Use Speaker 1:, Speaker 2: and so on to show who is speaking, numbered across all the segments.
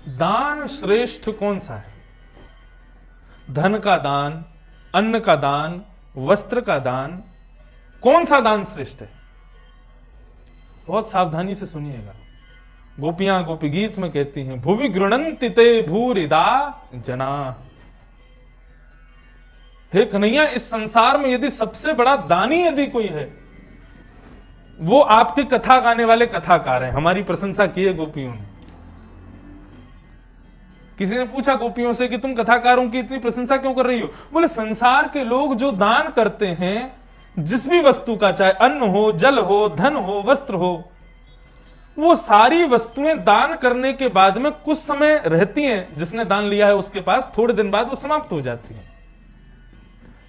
Speaker 1: दान श्रेष्ठ कौन सा है? धन का दान, अन्न का दान, वस्त्र का दान, कौन सा दान श्रेष्ठ है? बहुत सावधानी से सुनिएगा। गोपियां गोपी गीत में कहती हैं, भुवि गृणन्ति ते भूरिदा जना। हे कन्हैया, इस संसार में यदि सबसे बड़ा दानी यदि कोई है, वो आपकी कथा गाने वाले कथाकार हैं। हमारी प्रशंसा की है गोपियों ने। किसी ने पूछा गोपियों से कि तुम कथाकारों की इतनी प्रशंसा क्यों कर रही हो? बोले संसार के लोग जो दान करते हैं, जिस भी वस्तु का, चाहे अन्न हो, जल हो, धन हो, वस्त्र हो, वो सारी वस्तुएं दान करने के बाद में कुछ समय रहती हैं, जिसने दान लिया है उसके पास, थोड़े दिन बाद वो समाप्त हो जाती हैं।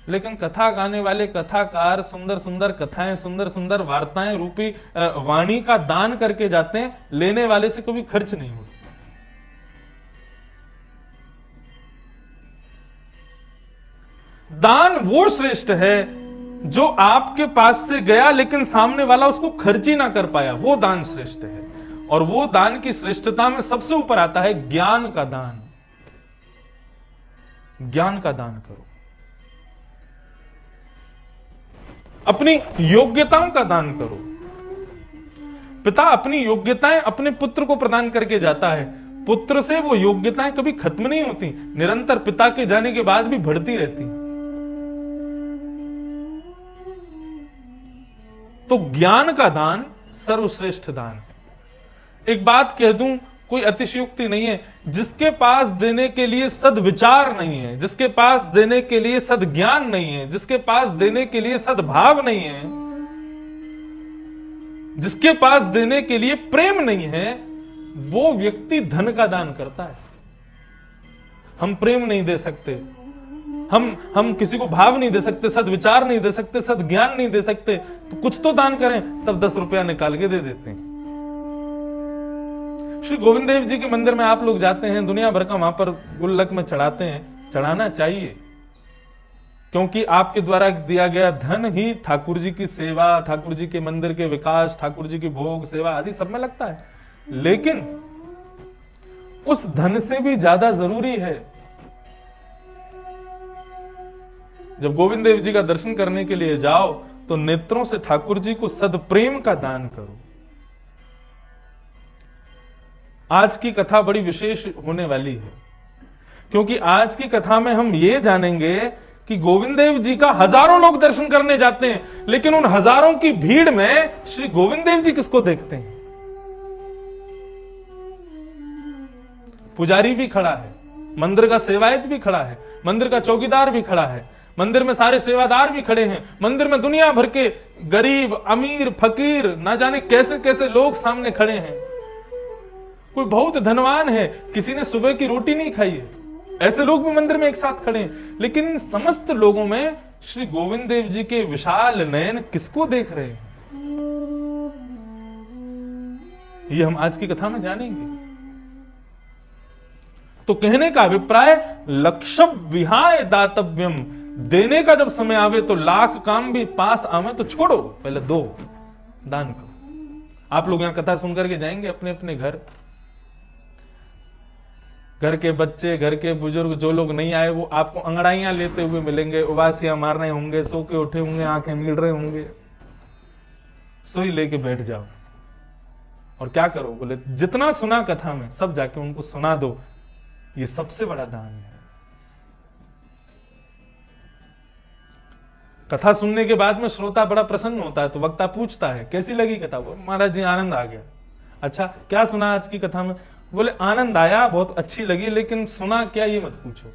Speaker 1: लेकिन कथा गाने वाले कथाकार सुंदर सुंदर कथाएं, सुंदर सुंदर वार्ताएं रूपी वाणी का दान करके जाते हैं, लेने वाले से कभी खर्च नहीं होता। दान वो श्रेष्ठ है जो आपके पास से गया लेकिन सामने वाला उसको खर्च ही ना कर पाया, वो दान श्रेष्ठ है। और वो दान की श्रेष्ठता में सबसे ऊपर आता है ज्ञान का दान। ज्ञान का दान करो, अपनी योग्यताओं का दान करो। पिता अपनी योग्यताएं अपने पुत्र को प्रदान करके जाता है, पुत्र से वो योग्यताएं कभी खत्म नहीं होती, निरंतर पिता के जाने के बाद भी बढ़ती रहती। तो ज्ञान का दान सर्वश्रेष्ठ दान है। एक बात कह दूं, कोई अतिशयोक्ति नहीं है, जिसके पास देने के लिए सद्विचार नहीं है, जिसके पास देने के लिए सद्ज्ञान नहीं है, जिसके पास देने के लिए सद्भाव नहीं है, जिसके पास देने के लिए प्रेम नहीं है, वो व्यक्ति धन का दान करता है। हम प्रेम नहीं दे सकते, हम किसी को भाव नहीं दे सकते, सद्विचार नहीं दे सकते, सद्ज्ञान नहीं दे सकते, तो कुछ तो दान करें। तब 10 रुपया निकाल के दे देते हैं। श्री गोविंद देव जी के मंदिर में आप लोग जाते हैं, दुनिया भर का वहां पर गुल्लक में चढ़ाते हैं, चढ़ाना चाहिए, क्योंकि आपके द्वारा दिया गया धन ही ठाकुर जी की सेवा, ठाकुर जी के मंदिर के विकास, ठाकुर जी की भोग सेवा आदि सब में लगता है। लेकिन उस धन से भी ज्यादा जरूरी है, जब गोविंद देव जी का दर्शन करने के लिए जाओ तो नेत्रों से ठाकुर जी को सदप्रेम का दान करो। आज की कथा बड़ी विशेष होने वाली है, क्योंकि आज की कथा में हम ये जानेंगे कि गोविंद देव जी का हजारों लोग दर्शन करने जाते हैं, लेकिन उन हजारों की भीड़ में श्री गोविंद देव जी किसको देखते हैं? पुजारी भी खड़ा है, मंदिर का सेवायत भी खड़ा है, मंदिर का चौकीदार भी खड़ा है, मंदिर में सारे सेवादार भी खड़े हैं, मंदिर में दुनिया भर के गरीब, अमीर, फकीर, ना जाने कैसे कैसे लोग सामने खड़े हैं। कोई बहुत धनवान है, किसी ने सुबह की रोटी नहीं खाई है, ऐसे लोग भी मंदिर में एक साथ खड़े हैं। लेकिन इन समस्त लोगों में श्री गोविंद देव जी के विशाल नयन किसको देख रहे हैं, ये हम आज की कथा में जानेंगे। तो कहने का अभिप्राय, लक्ष्य विहाय दातव्यम, देने का जब समय आवे तो लाख काम भी पास आवे तो छोड़ो, पहले दो, दान करो। आप लोग यहां कथा सुनकर के जाएंगे अपने अपने घर, घर के बच्चे, घर के बुजुर्ग जो लोग नहीं आए वो आपको अंगड़ाइयां लेते हुए मिलेंगे, उबासियां मार रहे होंगे, सो के उठे होंगे, आंखें मीड़ रहे होंगे। सोई लेके बैठ जाओ और क्या करो? बोले जितना सुना कथा में सब जाके उनको सुना दो, ये सबसे बड़ा दान है। कथा सुनने के बाद में श्रोता बड़ा प्रसन्न होता है, तो वक्ता पूछता है कैसी लगी कथा? वो महाराज जी आनंद आ गया। अच्छा क्या सुना आज की कथा में? बोले आनंद आया, बहुत अच्छी लगी, लेकिन सुना क्या ये मत पूछो,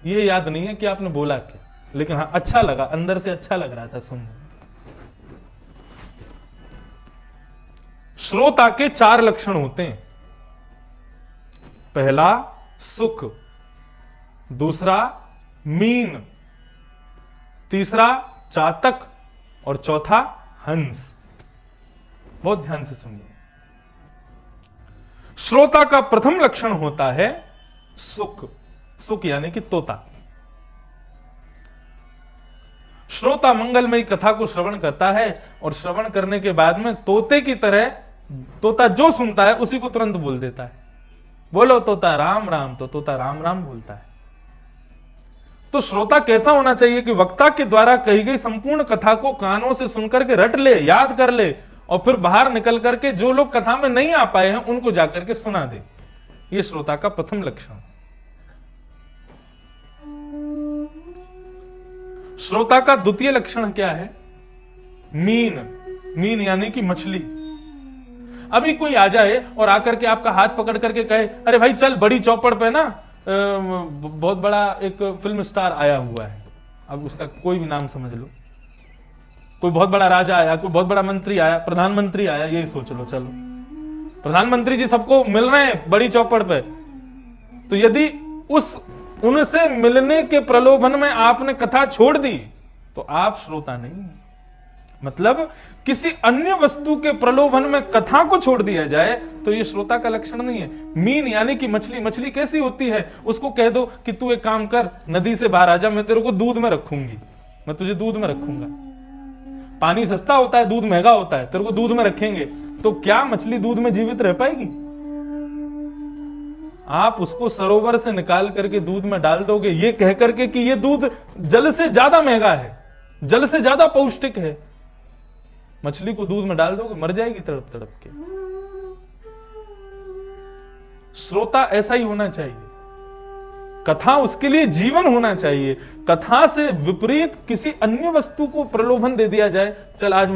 Speaker 1: ये याद नहीं है कि आपने बोला क्या, लेकिन हाँ अच्छा लगा, अंदर से अच्छा लग रहा था सुनने। श्रोता के 4 लक्षण होते हैं। पहला सुख, दूसरा मीन, तीसरा चातक और चौथा हंस। बहुत ध्यान से सुनिए। श्रोता का प्रथम लक्षण होता है सुख, सुख यानी कि तोता। श्रोता मंगलमयी कथा को श्रवण करता है और श्रवण करने के बाद में तोते की तरह, तोता जो सुनता है उसी को तुरंत बोल देता है। बोलो तोता राम राम, तो तोता राम राम बोलता है। तो श्रोता कैसा होना चाहिए कि वक्ता के द्वारा कही गई संपूर्ण कथा को कानों से सुनकर के रट ले, याद कर ले, और फिर बाहर निकल करके जो लोग कथा में नहीं आ पाए हैं उनको जाकर के सुना दे। यह श्रोता का प्रथम लक्षण। श्रोता का द्वितीय लक्षण क्या है? मीन। मीन यानी कि मछली। अभी कोई आ जाए और आकर के आपका हाथ पकड़ करके कहे, अरे भाई चल बड़ी चौपड़ पे ना बहुत बड़ा एक फिल्म स्टार आया हुआ है, अब उसका कोई भी नाम समझ लो, कोई बहुत बड़ा राजा आया, कोई बहुत बड़ा मंत्री आया, प्रधानमंत्री आया, यही सोच लो। चलो प्रधानमंत्री जी सबको मिल रहे हैं बड़ी चौपड़ पे, तो यदि उनसे मिलने के प्रलोभन में आपने कथा छोड़ दी तो आप श्रोता नहीं। मतलब किसी अन्य वस्तु के प्रलोभन में कथा को छोड़ दिया जाए तो यह श्रोता का लक्षण नहीं है। मीन यानी कि मछली। मछली कैसी होती है? उसको कह दो कि तू एक काम कर, नदी से बाहर आ जा, मैं तेरे को दूध में रखूंगी, मैं तुझे दूध में रखूंगा। पानी सस्ता होता है, दूध महंगा होता है, तेरे को दूध में रखेंगे, तो क्या मछली दूध में जीवित रह पाएगी? आप उसको सरोवर से निकाल करके दूध में डाल दोगे ये कह करके कि ये दूध जल से ज्यादा महंगा है, जल से ज्यादा पौष्टिक है, मछली को दूध में डाल दोगे, मर जाएगी तड़प तड़प के। श्रोता ऐसा ही होना चाहिए। कथा उसके लिए जीवन होना चाहिए। कथा से विपरीत किसी अन्य वस्तु को प्रलोभन दे दिया जाए, चल आज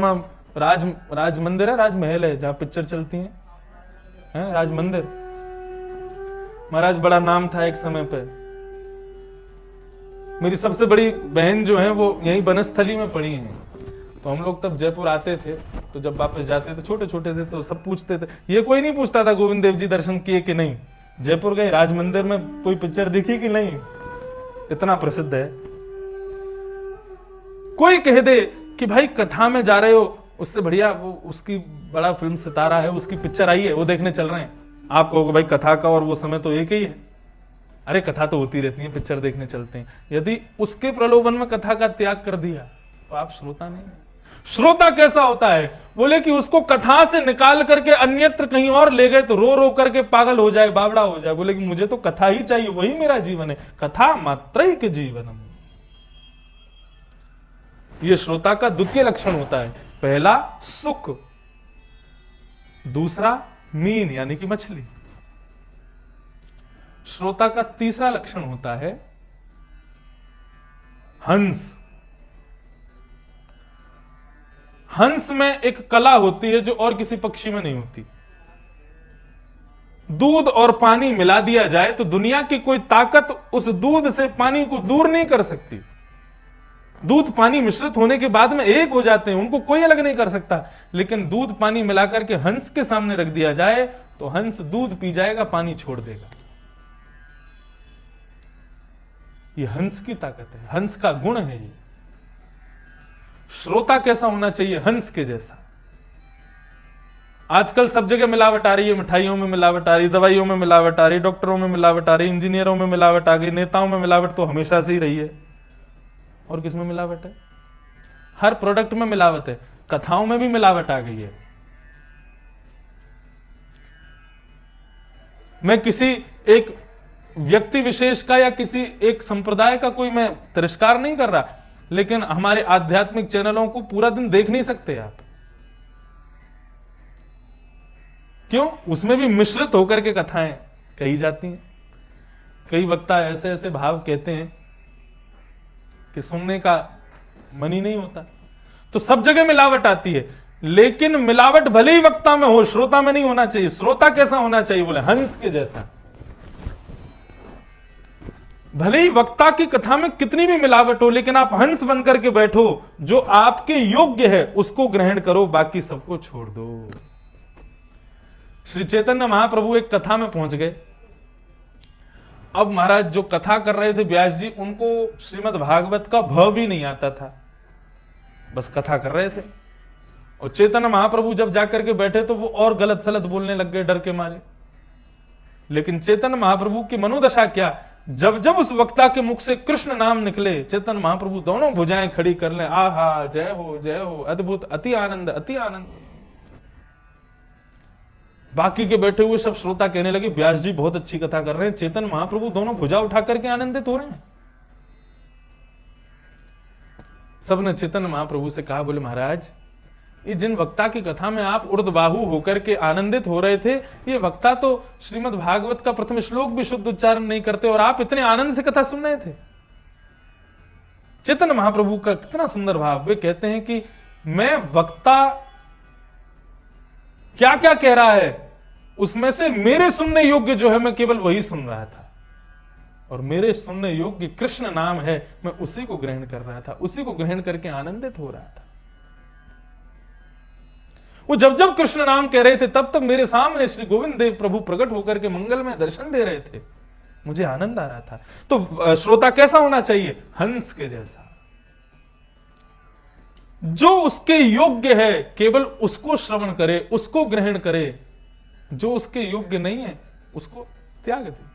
Speaker 1: राज मंदिर है, राजमहल है जहां पिक्चर चलती है राज मंदिर, महाराज बड़ा नाम था एक समय पे। मेरी सबसे बड़ी बहन जो है वो यही बनस्थली में पढ़ी है, तो हम लोग तब जयपुर आते थे, तो जब वापस जाते थे, छोटे छोटे थे, तो सब पूछते थे, ये कोई नहीं पूछता था गोविंद देव जी दर्शन किए कि नहीं, जयपुर गए राज मंदिर में कोई पिक्चर दिखी कि नहीं, इतना प्रसिद्ध है। कोई कह दे कि भाई कथा में जा रहे हो, उससे बढ़िया वो उसकी बड़ा फिल्म सितारा है, उसकी पिक्चर आई है, वो देखने चल रहे हैं, आप कहोगे भाई कथा का और वो समय तो एक ही है। अरे कथा तो होती रहती है, पिक्चर देखने चलते हैं। यदि उसके प्रलोभन में कथा का त्याग कर दिया तो आप श्रोता नहीं। श्रोता कैसा होता है? बोले कि उसको कथा से निकाल करके अन्यत्र कहीं और ले गए तो रो रो करके पागल हो जाए, बावड़ा हो जाए, बोले कि मुझे तो कथा ही चाहिए, वही मेरा जीवन है, कथा मात्रैक जीवनम। यह श्रोता का द्वितीय लक्षण होता है। पहला सुख, दूसरा मीन यानी कि मछली। श्रोता का तीसरा लक्षण होता है हंस। हंस में एक कला होती है जो और किसी पक्षी में नहीं होती। दूध और पानी मिला दिया जाए तो दुनिया की कोई ताकत उस दूध से पानी को दूर नहीं कर सकती। दूध पानी मिश्रित होने के बाद में एक हो जाते हैं, उनको कोई अलग नहीं कर सकता। लेकिन दूध पानी मिलाकर के हंस के सामने रख दिया जाए तो हंस दूध पी जाएगा, पानी छोड़ देगा। ये हंस की ताकत है, हंस का गुण है ये। श्रोता कैसा होना चाहिए? हंस के जैसा। आजकल सब जगह मिलावट आ रही है, मिठाइयों में मिलावट आ रही, दवाइयों में मिलावट आ रही, डॉक्टरों में मिलावट आ रही, इंजीनियरों में मिलावट आ गई, नेताओं में मिलावट तो हमेशा से ही रही है। और किसमें मिलावट है? हर प्रोडक्ट में मिलावट है, कथाओं में भी मिलावट आ गई है। मैं किसी एक व्यक्ति विशेष का या किसी एक संप्रदाय का कोई मैं तिरस्कार नहीं कर रहा, लेकिन हमारे आध्यात्मिक चैनलों को पूरा दिन देख नहीं सकते आप। क्यों? उसमें भी मिश्रित होकर के कथाएं कही जाती हैं। कई वक्ता ऐसे ऐसे भाव कहते हैं कि सुनने का मन ही नहीं होता। तो सब जगह मिलावट आती है, लेकिन मिलावट भले ही वक्ता में हो, श्रोता में नहीं होना चाहिए। श्रोता कैसा होना चाहिए? बोले हंस के जैसा। भले ही वक्ता की कथा में कितनी भी मिलावट हो, लेकिन आप हंस बनकर के बैठो, जो आपके योग्य है उसको ग्रहण करो, बाकी सबको छोड़ दो। श्री चैतन्य महाप्रभु एक कथा में पहुंच गए। अब महाराज जो कथा कर रहे थे व्यास जी, उनको श्रीमद् भागवत का भ भी नहीं आता था, बस कथा कर रहे थे। और चैतन्य महाप्रभु जब जाकर के बैठे तो वो और गलत सलत बोलने लग गए डर के मारे। लेकिन चैतन्य महाप्रभु की मनोदशा क्या, जब जब उस वक्ता के मुख से कृष्ण नाम निकले, चैतन्य महाप्रभु दोनों भुजाएं खड़ी कर ले, आहा जय हो, अद्भुत, अति आनंद, अति आनंद। बाकी के बैठे हुए सब श्रोता कहने लगे व्यास जी बहुत अच्छी कथा कर रहे हैं, चेतन महाप्रभु दोनों भुजा उठा करके आनंदित हो रहे हैं। सबने चेतन महाप्रभु से कहा, बोले महाराज ये जिन वक्ता की कथा में आप उर्दबाहु होकर के आनंदित हो रहे थे, ये वक्ता तो श्रीमद् भागवत का प्रथम श्लोक भी शुद्ध उच्चारण नहीं करते और आप इतने आनंद से कथा सुन रहे थे। चेतन महाप्रभु का कितना सुंदर भाव, वे कहते हैं कि मैं वक्ता क्या क्या कह रहा है उसमें से मेरे सुनने योग्य जो है मैं केवल वही सुन रहा था, और मेरे सुनने योग्य कृष्ण नाम है, मैं उसी को ग्रहण कर रहा था, उसी को ग्रहण करके आनंदित हो रहा था। वो जब जब कृष्ण नाम कह रहे थे तब तब मेरे सामने श्री गोविंद देव प्रभु प्रकट होकर के मंगल में दर्शन दे रहे थे, मुझे आनंद आ रहा था। तो श्रोता कैसा होना चाहिए? हंस के जैसा, जो उसके योग्य है केवल उसको श्रवण करे, उसको ग्रहण करे, जो उसके योग्य नहीं है उसको त्याग दे।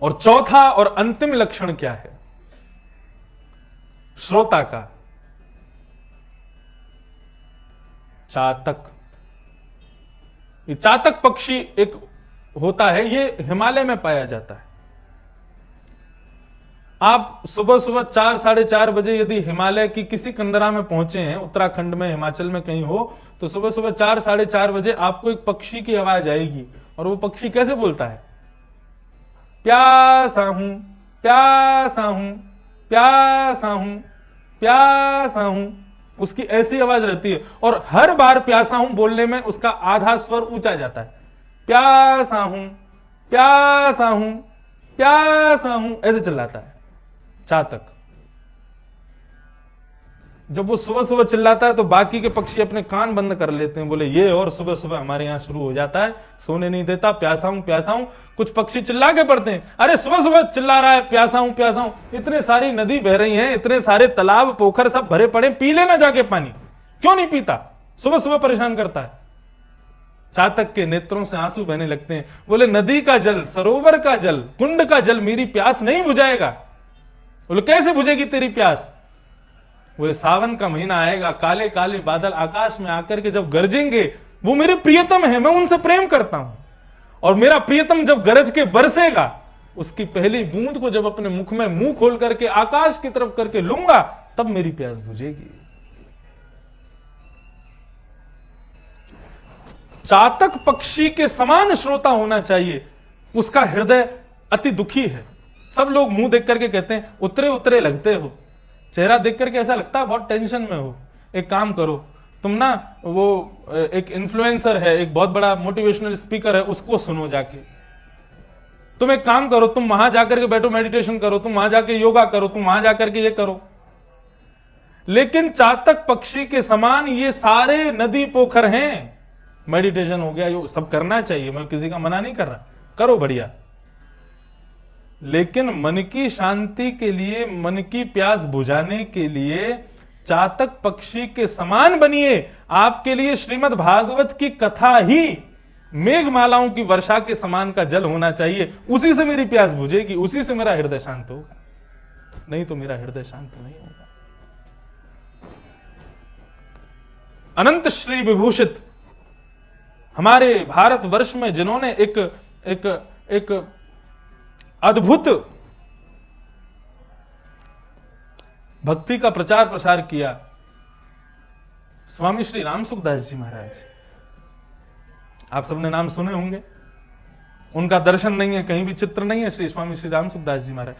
Speaker 1: और चौथा और अंतिम लक्षण क्या है श्रोता का? चातक। ये चातक पक्षी एक होता है, ये हिमालय में पाया जाता है। आप सुबह सुबह 4 साढ़े 4 बजे यदि हिमालय की किसी कंदरा में पहुंचे हैं, उत्तराखंड में, हिमाचल में कहीं हो, तो सुबह सुबह 4 साढ़े 4 बजे आपको एक पक्षी की आवाज आएगी। और वो पक्षी कैसे बोलता है? प्यासा हूं, प्यासा हूं, प्यासा हूं, प्यासा हूं। उसकी ऐसी आवाज रहती है और हर बार प्यासा हूं बोलने में उसका आधा स्वर ऊंचा जाता है। प्यासा हूं, प्यासा हूं, प्यासा हूं, ऐसे चिल्लाता है चातक। जब वो सुबह सुबह चिल्लाता है तो बाकी के पक्षी अपने कान बंद कर लेते हैं, बोले ये और सुबह सुबह हमारे यहां शुरू हो जाता है, सोने नहीं देता, प्यासा हूं प्यासा हूं। कुछ पक्षी चिल्ला के पड़ते हैं, अरे सुबह सुबह चिल्ला रहा है प्यासा हूं प्यासा हूं, इतने सारी नदी बह रही हैं, इतने सारे तालाब पोखर सब भरे पड़े, पी लेना जाके पानी, क्यों नहीं पीता? सुबह सुबह परेशान करता है। चातक के नेत्रों से आंसू बहने लगते हैं, बोले नदी का जल, सरोवर का जल, कुंड का जल मेरी प्यास नहीं बुझाएगा। बोले कैसे बुझेगी तेरी प्यास? बोले सावन का महीना आएगा, काले काले बादल आकाश में आकर के जब गरजेंगे, वो मेरे प्रियतम है, मैं उनसे प्रेम करता हूं, और मेरा प्रियतम जब गरज के बरसेगा, उसकी पहली बूंद को जब अपने मुख में मुंह खोल करके आकाश की तरफ करके लूंगा, तब मेरी प्यास बुझेगी। चातक पक्षी के समान श्रोता होना चाहिए। उसका हृदय अति दुखी है। सब लोग मुंह देख करके कहते हैं उतरे उतरे लगते हो, चेहरा देख करके ऐसा लगता है बहुत टेंशन में हो। एक काम करो, तुम ना वो एक इन्फ्लुएंसर है, एक बहुत बड़ा मोटिवेशनल स्पीकर है, उसको सुनो जाके। तुम एक काम करो, तुम वहां जाकर के बैठो, मेडिटेशन करो, तुम वहां जाके योगा करो, तुम वहां जाकर के ये करो। लेकिन चातक पक्षी के समान ये सारे नदी पोखर हैं। मेडिटेशन हो गया, यो सब करना चाहिए, मैं किसी का मना नहीं कर रहा, करो बढ़िया, लेकिन मन की शांति के लिए, मन की प्यास बुझाने के लिए चातक पक्षी के समान बनिए। आपके लिए श्रीमद् भागवत की कथा ही मेघमालाओं की वर्षा के समान का जल होना चाहिए। उसी से मेरी प्यास बुझेगी, उसी से मेरा हृदय शांत होगा, नहीं तो मेरा हृदय शांत नहीं होगा। अनंत श्री विभूषित हमारे भारतवर्ष में जिन्होंने एक अद्भुत भक्ति का प्रचार प्रसार किया, स्वामी श्री राम सुखदास जी महाराज। आप सबने नाम सुने होंगे, उनका दर्शन नहीं है, कहीं भी चित्र नहीं है, श्री स्वामी श्री राम सुखदास जी महाराज।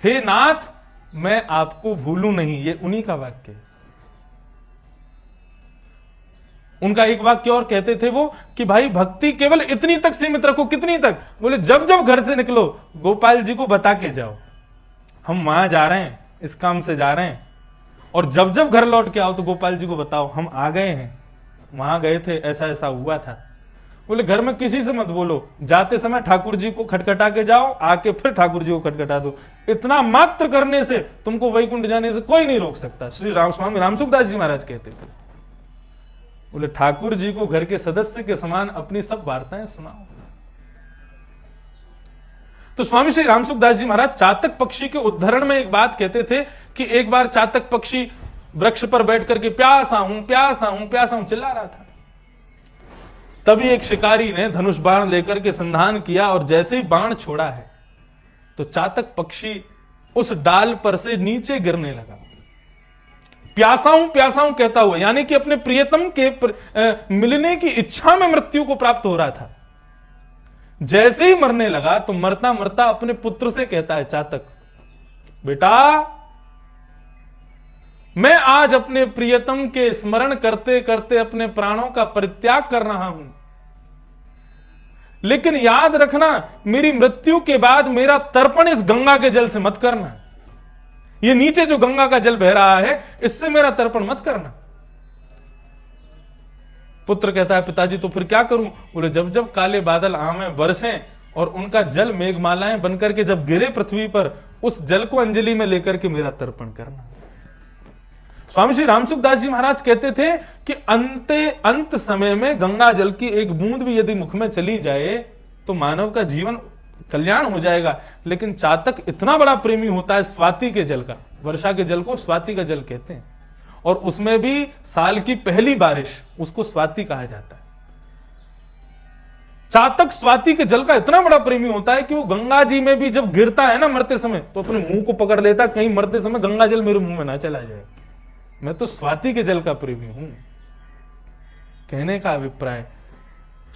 Speaker 1: हे नाथ मैं आपको भूलूं नहीं, ये उन्हीं का वाक्य है। उनका एक वाक्य और कहते थे वो कि भाई भक्ति केवल इतनी तक सीमित रखो। कितनी तक? बोले जब जब घर से निकलो गोपाल जी को बता के जाओ हम वहां जा रहे हैं, इस काम से जा रहे हैं, और जब जब घर लौट के आओ तो गोपाल जी को बताओ हम आ गए हैं, वहां गए थे, ऐसा ऐसा हुआ था। बोले घर में किसी से मत बोलो, जाते समय ठाकुर जी को खटखटा के जाओ, आके फिर ठाकुर जी को खटखटा दो। इतना मात्र करने से तुमको वैकुंठ जाने से कोई नहीं रोक सकता, श्री राम स्वामी राम सुखदास जी महाराज कहते थे। बोले ठाकुर जी को घर के सदस्य के समान अपनी सब वार्ताएं सुनाओ। तो स्वामी श्री राम सुखदास जी महाराज चातक पक्षी के उद्धरण में एक बात कहते थे कि एक बार चातक पक्षी वृक्ष पर बैठ करके प्यासा हूं प्यासा हूं प्यासा हूं चिल्ला रहा था। तभी एक शिकारी ने धनुष बाण लेकर के संधान किया और जैसे ही बाण छोड़ा है तो चातक पक्षी उस डाल पर से नीचे गिरने लगा। प्यासा हूं कहता हुआ, यानी कि अपने प्रियतम के मिलने की इच्छा में मृत्यु को प्राप्त हो रहा था। जैसे ही मरने लगा तो मरता मरता अपने पुत्र से कहता है, चातक बेटा मैं आज अपने प्रियतम के स्मरण करते करते अपने प्राणों का परित्याग कर रहा हूं, लेकिन याद रखना मेरी मृत्यु के बाद मेरा तर्पण इस गंगा के जल से मत करना। ये नीचे जो गंगा का जल बह रहा है इससे मेरा तर्पण मत करना। पुत्र कहता है, पिताजी तो फिर क्या करूं? बोले, जब जब काले बादल आवे बरसें और उनका जल मेघमालाएं बनकर के जब गिरे पृथ्वी पर, उस जल को अंजलि में लेकर के मेरा तर्पण करना। स्वामी श्री रामसुखदास जी महाराज कहते थे कि अंत समय में गंगा जल की एक बूंद भी यदि मुख में चली जाए तो मानव का जीवन कल्याण हो जाएगा। लेकिन चातक इतना बड़ा प्रेमी होता है स्वाति के जल का, वर्षा के जल को स्वाति का जल कहते हैं, और उसमें भी साल की पहली बारिश, उसको स्वाति कहा जाता है। चातक स्वाति के जल का इतना बड़ा प्रेमी होता है कि वो गंगा जी में भी जब गिरता है ना मरते समय, तो अपने मुंह को पकड़ लेता, कहीं मरते समय गंगा जल मेरे मुंह में ना चला जाए, मैं तो स्वाति के जल का प्रेमी हूं। कहने का अभिप्राय,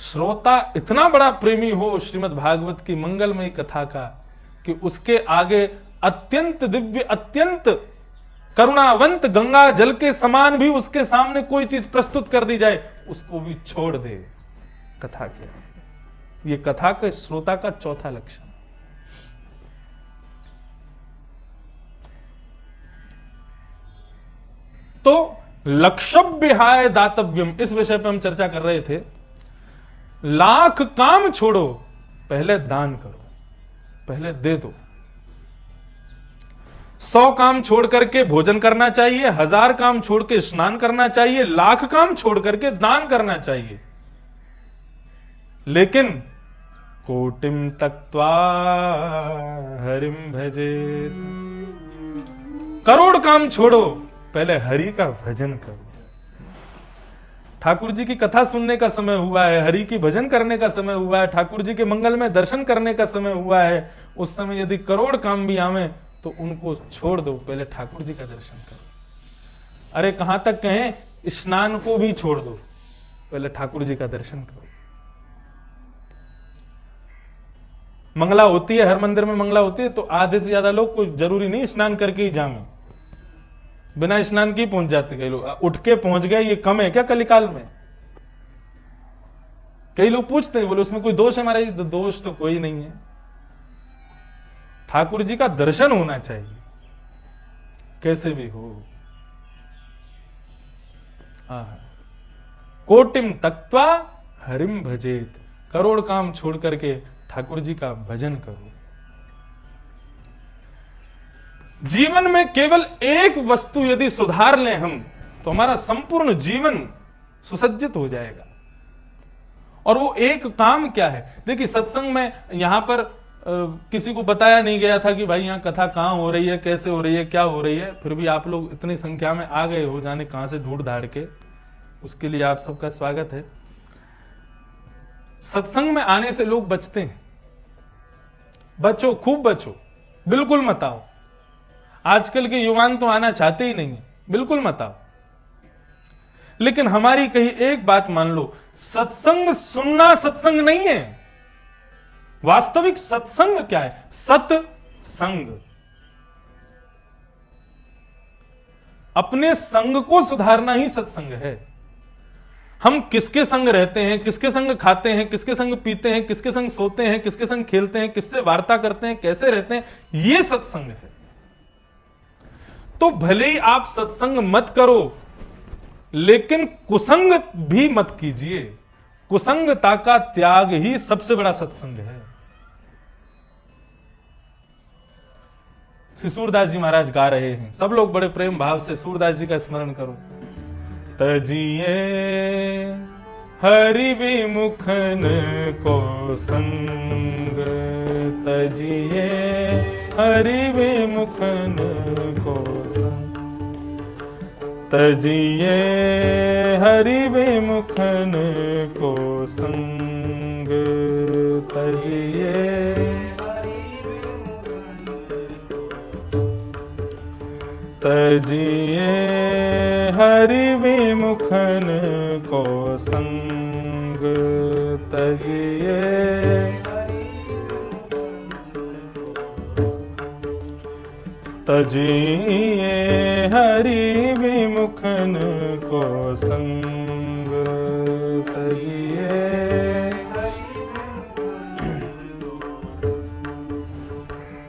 Speaker 1: श्रोता इतना बड़ा प्रेमी हो श्रीमद् भागवत की मंगलमयी कथा का कि उसके आगे अत्यंत दिव्य, अत्यंत करुणावंत गंगा जल के समान भी उसके सामने कोई चीज प्रस्तुत कर दी जाए, उसको भी छोड़ दे कथा के। ये कथा के श्रोता का चौथा लक्षण। तो लक्षव्यहाय दातव्यम, इस विषय पे हम चर्चा कर रहे थे। लाख काम छोड़ो, पहले दान करो, पहले दे दो। 100 काम छोड़ करके भोजन करना चाहिए, 1000 काम छोड़ के स्नान करना चाहिए, लाख काम छोड़ करके दान करना चाहिए। लेकिन कोटिम तक्त्वा हरिम भजेत, करोड़ काम छोड़ो, पहले हरि का भजन करो। ठाकुर जी की कथा सुनने का समय हुआ है, हरि की भजन करने का समय हुआ है, ठाकुर जी के मंगल में दर्शन करने का समय हुआ है। उस समय यदि करोड़ काम भी आवे तो उनको छोड़ दो, पहले ठाकुर जी का दर्शन करो। अरे कहां तक कहें, स्नान को भी छोड़ दो, पहले ठाकुर जी का दर्शन करो। मंगला होती है, हर मंदिर में मंगला होती है, तो आधे से ज्यादा लोग कोई जरूरी नहीं स्नान करके ही जामे, बिना स्नान के पहुंच जाते। कई लोग उठ के पहुंच गए, ये कम है क्या कलिकाल में? कई लोग पूछते हैं, बोले उसमें कोई दोष है हमारा? दोष तो कोई नहीं है, ठाकुर जी का दर्शन होना चाहिए कैसे भी हो। कोटिम तक्त्वा हरिम भजेत, करोड़ काम छोड़ करके ठाकुर जी का भजन करो। जीवन में केवल एक वस्तु यदि सुधार लें हम, तो हमारा संपूर्ण जीवन सुसज्जित हो जाएगा। और वो एक काम क्या है? देखिए, सत्संग में यहां पर किसी को बताया नहीं गया था कि भाई यहां कथा कहां हो रही है, कैसे हो रही है, क्या हो रही है। फिर भी आप लोग इतनी संख्या में आ गए हो, जाने कहां से ढूंढ धाड़ के, उसके लिए आप सबका स्वागत है। सत्संग में आने से लोग बचते हैं। बचो, खूब बचो, बिल्कुल मत आओ। आजकल के युवान तो आना चाहते ही नहीं है, बिल्कुल मत आओ। लेकिन हमारी कही एक बात मान लो, सत्संग सुनना सत्संग नहीं है। वास्तविक सत्संग क्या है? सत्संग। अपने संग को सुधारना ही सत्संग है। हम किसके संग रहते हैं, किसके संग खाते हैं, किसके संग पीते हैं, किसके संग सोते हैं, किसके संग खेलते हैं, किससे वार्ता करते हैं, कैसे रहते हैं, यह सत्संग है। तो भले ही आप सत्संग मत करो, लेकिन कुसंग भी मत कीजिए। कुसंगता का त्याग ही सबसे बड़ा सत्संग है। श्री सूरदास जी महाराज गा रहे हैं, सब लोग बड़े प्रेम भाव से सूरदास जी का स्मरण करो। तजिए हरि विमुखन को संग, तजिए हरि विमुखन को संग। तजिए हरि विमुखन को संग, तजिए तजिए हरि विमुखन को संग, तजिए तजिए हरि विमुखन को संग, तजिए।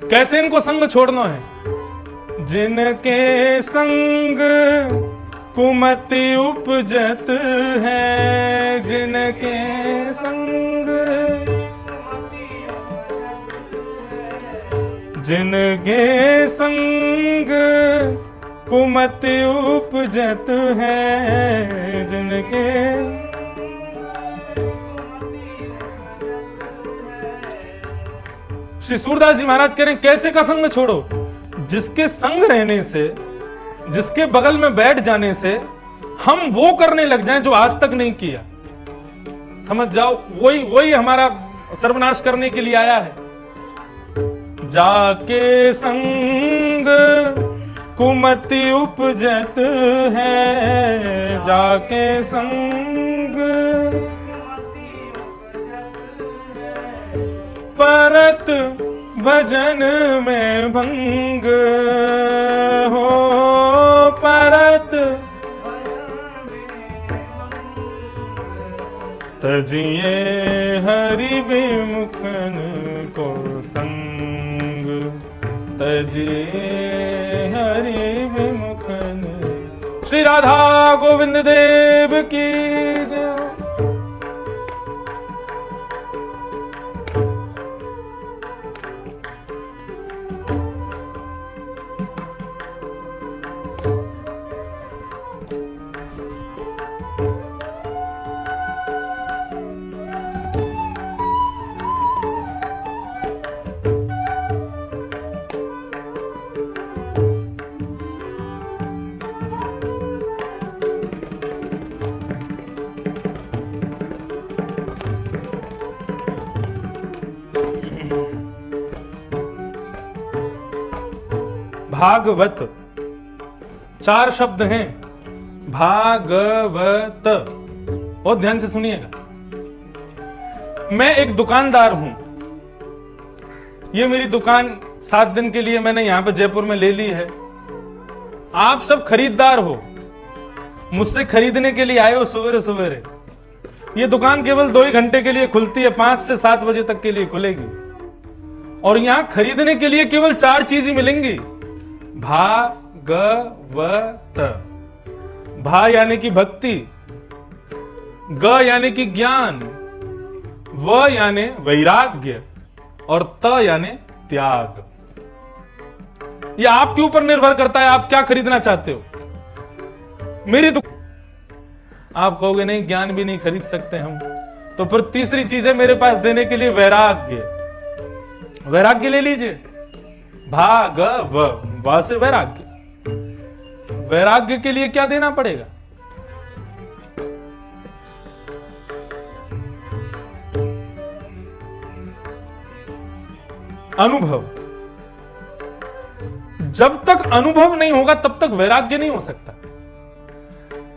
Speaker 1: कैसे इनको संग छोड़ना है? जिनके संग कुमति उपजत है, जिनके संग, जिनके संग कुमति उपजत है, जिनके श्री सूरदास जी महाराज कह रहे हैं कैसे का संग छोड़ो? जिसके संग रहने से, जिसके बगल में बैठ जाने से हम वो करने लग जाएं जो आज तक नहीं किया। समझ जाओ, वही हमारा सर्वनाश करने के लिए आया है। जाके संग कुमति उपजत है, जाके संग परत भजन में भंग हो, परत तजिए हरि विमुखन को संग, तजिए हरि विमुखन। श्री राधा गोविंद देव की जय। भागवत 4 शब्द हैं। भागवत, बहुत ध्यान से सुनिएगा। मैं एक दुकानदार हूं। ये मेरी दुकान 7 दिन के लिए मैंने यहां पे जयपुर में ले ली है। आप सब खरीदार हो, मुझसे खरीदने के लिए आए हो सवेरे सवेरे। ये दुकान केवल 2 ही घंटे के लिए खुलती है, 5 से 7 बजे तक के लिए खुलेगी। और यहां खरीदने के लिए केवल 4 चीज ही मिलेंगी। भागवत, भा यानी कि भक्ति, ग यानी कि ज्ञान, व यानी वैराग्य, और त यानी त्याग। यह आपके ऊपर निर्भर करता है, आप क्या खरीदना चाहते हो। मेरी तो आप कहोगे नहीं, ज्ञान भी नहीं खरीद सकते हम, तो फिर तीसरी चीज है मेरे पास देने के लिए, वैराग्य। वैराग्य ले लीजिए। भागव, वा से वैराग्य। वैराग्य के लिए क्या देना पड़ेगा? अनुभव। जब तक अनुभव नहीं होगा तब तक वैराग्य नहीं हो सकता।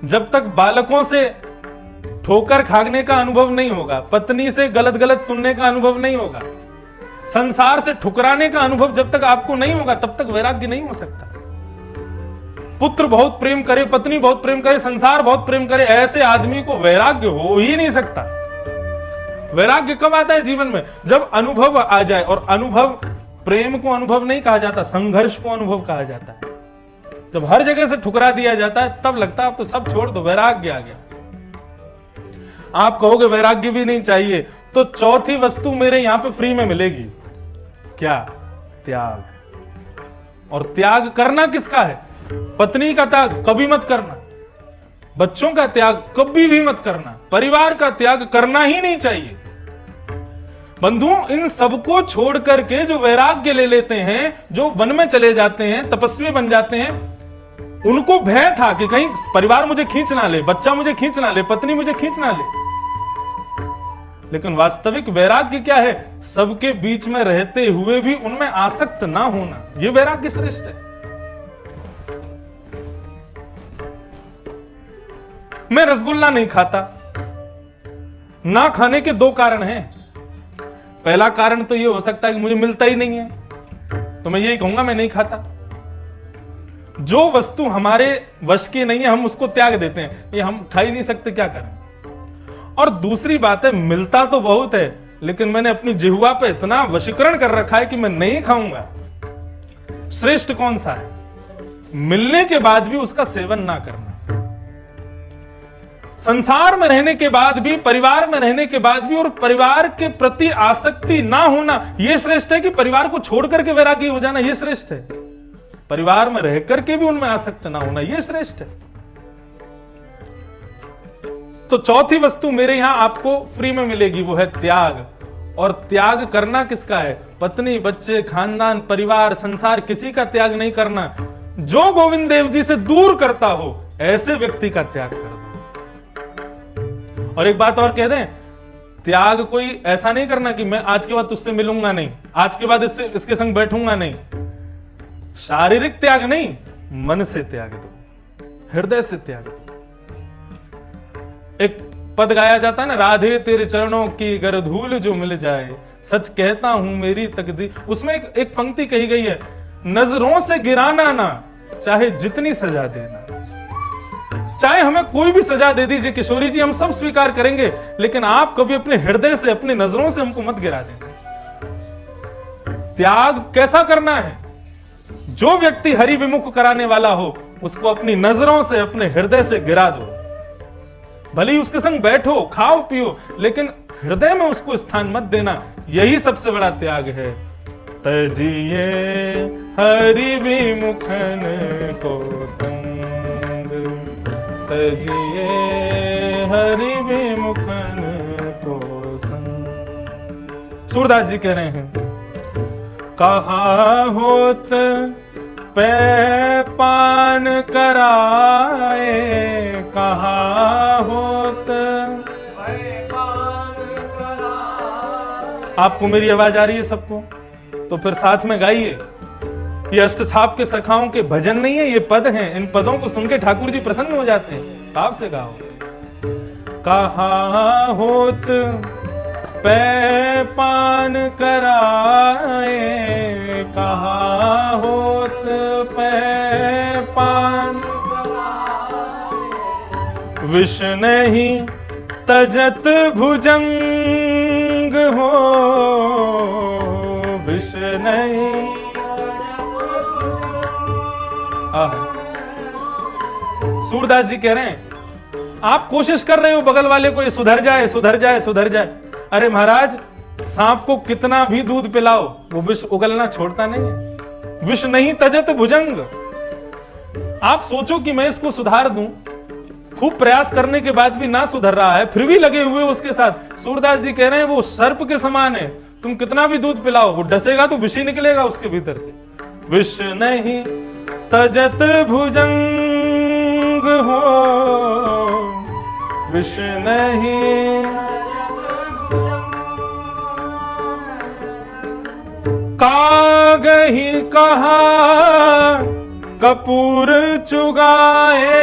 Speaker 1: जब तक बालकों से ठोकर खाने का अनुभव नहीं होगा, पत्नी से गलत गलत सुनने का अनुभव नहीं होगा, संसार से ठुकराने का अनुभव जब तक आपको नहीं होगा तब तक वैराग्य नहीं हो सकता। पुत्र बहुत प्रेम करे, पत्नी बहुत प्रेम करे, संसार बहुत प्रेम करे, ऐसे आदमी को वैराग्य हो ही नहीं सकता। वैराग्य कब आता है जीवन में? जब अनुभव आ जाए। और अनुभव, प्रेम को अनुभव नहीं कहा जाता, संघर्ष को अनुभव कहा जाता है। जब हर जगह से ठुकरा दिया जाता है तब लगता है अब तो सब छोड़ दो, वैराग्य आ गया। आप कहोगे वैराग्य भी नहीं चाहिए, तो चौथी वस्तु मेरे यहां पे फ्री में मिलेगी। क्या? त्याग। और त्याग करना किसका है? पत्नी का त्याग कभी मत करना, बच्चों का त्याग कभी भी मत करना, परिवार का त्याग करना ही नहीं चाहिए। बंधुओं, इन सबको छोड़ करके जो वैराग्य ले लेते हैं, जो वन में चले जाते हैं, तपस्वी बन जाते हैं, उनको भय था कि कहीं परिवार मुझे खींच ना ले, बच्चा मुझे खींच ना ले, पत्नी मुझे खींच ना ले। लेकिन वास्तविक वैराग्य क्या है? सबके बीच में रहते हुए भी उनमें आसक्त ना होना, यह वैराग्य श्रेष्ठ है। मैं रसगुल्ला नहीं खाता, ना खाने के दो कारण हैं। पहला कारण तो यह हो सकता है कि मुझे मिलता ही नहीं है, तो मैं यही कहूंगा मैं नहीं खाता। जो वस्तु हमारे वश की नहीं है हम उसको त्याग देते हैं, ये हम खा ही नहीं सकते, क्या करें। और दूसरी बात है, मिलता तो बहुत है लेकिन मैंने अपनी जिह्वा पे इतना वशीकरण कर रखा है कि मैं नहीं खाऊंगा। श्रेष्ठ कौन सा है? मिलने के बाद भी उसका सेवन ना करना, संसार में रहने के बाद भी, परिवार में रहने के बाद भी, और परिवार के प्रति आसक्ति ना होना, यह श्रेष्ठ है कि परिवार को छोड़ करके वैरागी हो जाना, यह श्रेष्ठ है। परिवार में रह करके भी उनमें आसक्त ना होना, यह श्रेष्ठ है। तो चौथी वस्तु मेरे यहां आपको फ्री में मिलेगी, वो है त्याग। और त्याग करना किसका है? पत्नी, बच्चे, खानदान, परिवार, संसार, किसी का त्याग नहीं करना। जो गोविंद देव जी से दूर करता हो ऐसे व्यक्ति का त्याग कर दो। और एक बात और कह दें, त्याग कोई ऐसा नहीं करना कि मैं आज के बाद तुझसे मिलूंगा नहीं, आज के बाद इसके संग बैठूंगा नहीं। शारीरिक त्याग नहीं, मन से त्याग दो, हृदय से त्याग दो। एक पद गाया जाता है ना, राधे तेरे चरणों की गर धूल जो मिल जाए, सच कहता हूं मेरी तकदीर। उसमें एक पंक्ति कही गई है, नजरों से गिराना ना, चाहे जितनी सजा देना। चाहे हमें कोई भी सजा दे दीजिए किशोरी जी, हम सब स्वीकार करेंगे, लेकिन आप कभी अपने हृदय से, अपनी नजरों से हमको मत गिरा देना। त्याग कैसा करना है? जो व्यक्ति हरि विमुख कराने वाला हो उसको अपनी नजरों से, अपने हृदय से गिरा दो। भले ही उसके संग बैठो, खाओ पियो, लेकिन हृदय में उसको स्थान मत देना। यही सबसे बड़ा त्याग है। तजिए हरि विमुखन को संग, तजिए हरि विमुखन को संग। सूरदास जी कह रहे हैं, कहा होत पै पान कराए, कहा होत पै पान कराए। आपको मेरी आवाज आ रही है सबको? तो फिर साथ में गाइए। ये अष्टछाप के सखाओं के भजन नहीं है, ये पद हैं। इन पदों को सुन के ठाकुर जी प्रसन्न हो जाते हैं। भाव से गाओ। कहा होत पै पान कराए, कहा होत पै पान कराए, विष नहीं तजत भुजंग हो, विष नहीं। सूरदास जी कह रहे हैं, आप कोशिश कर रहे हो बगल वाले को ये सुधर जाए, सुधर जाए, सुधर जाए। अरे महाराज, सांप को कितना भी दूध पिलाओ वो विष उगलना छोड़ता नहीं है। विष नहीं तजत भुजंग। आप सोचो कि मैं इसको सुधार दूं, खूब प्रयास करने के बाद भी ना सुधर रहा है, फिर भी लगे हुए उसके साथ। सूरदास जी कह रहे हैं वो सर्प के समान है, तुम कितना भी दूध पिलाओ वो डसेगा तो विष ही निकलेगा उसके भीतर से। विष नहीं तजत भुजंग हो, विष नहीं। कागही कहा कपूर चुगाए,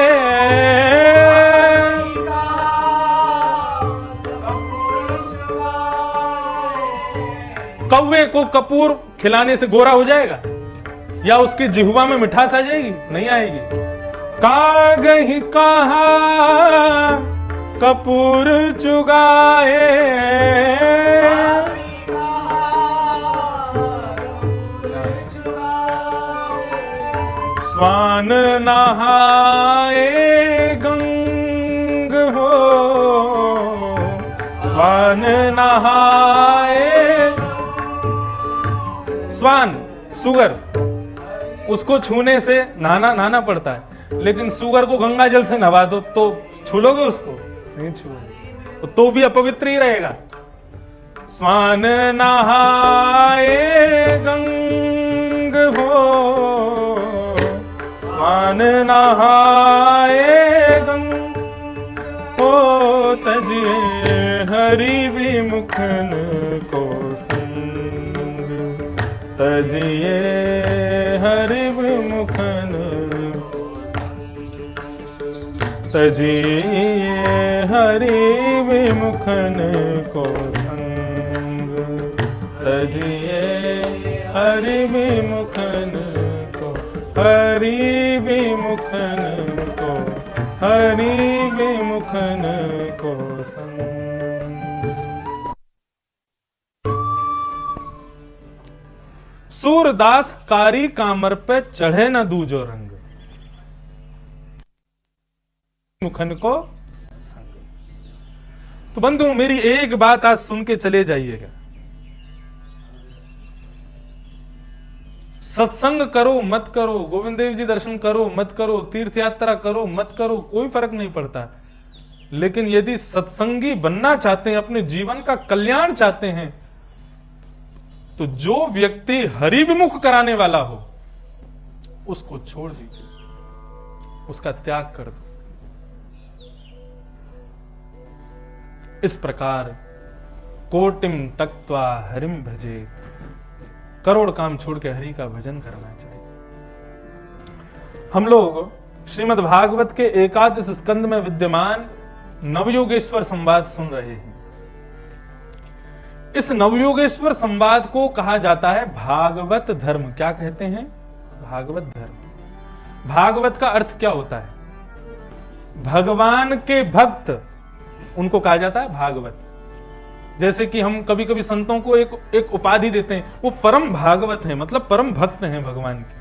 Speaker 1: कौवे को कपूर खिलाने से गोरा हो जाएगा या उसकी जिह्वा में मिठास आ जाएगी? नहीं आएगी। कागही कहा कपूर चुगाए, स्वान नहाए गंग हो, स्वान नहाए। स्वान सुगर, उसको छूने से नहाना पड़ता है, लेकिन सुगर को गंगा जल से नहा दो तो छूलोगे उसको? नहीं छूलोगे, तो भी अपवित्र ही रहेगा। स्वान नहाए गंग हो, स्वान मन नहाए गंगा, ओ तजिए हरि विमुखन को संग, तजिए हरि विमुखन, तजिए हरि विमुखन को संग, तजिए हरि विमुखन को, हरि विमुखन को, हरि विमुखन को संग। सूरदास कारी कामर पे चढ़े न दूजो रंग, मुखन को संग। तो बंधु मेरी एक बात आज सुन के चले जाइएगा, सत्संग करो मत करो, गोविंद देव जी दर्शन करो मत करो, तीर्थ यात्रा करो मत करो, कोई फर्क नहीं पड़ता। लेकिन यदि सत्संगी बनना चाहते हैं, अपने जीवन का कल्याण चाहते हैं, तो जो व्यक्ति हरि विमुख कराने वाला हो उसको छोड़ दीजिए, उसका त्याग कर दो। इस प्रकार कोटिम तक्त्वा हरिम भजे, करोड़ काम छोड़ के हरि का भजन करना चाहिए। हम लोग श्रीमद् भागवत के एकादश स्कंद में विद्यमान नवयोगेश्वर संवाद सुन रहे हैं। इस नवयोगेश्वर संवाद को कहा जाता है भागवत धर्म। क्या कहते हैं? भागवत धर्म। भागवत का अर्थ क्या होता है? भगवान के भक्त, उनको कहा जाता है भागवत। जैसे कि हम कभी कभी संतों को एक उपाधि देते हैं, वो परम भागवत है, मतलब परम भक्त हैं भगवान के।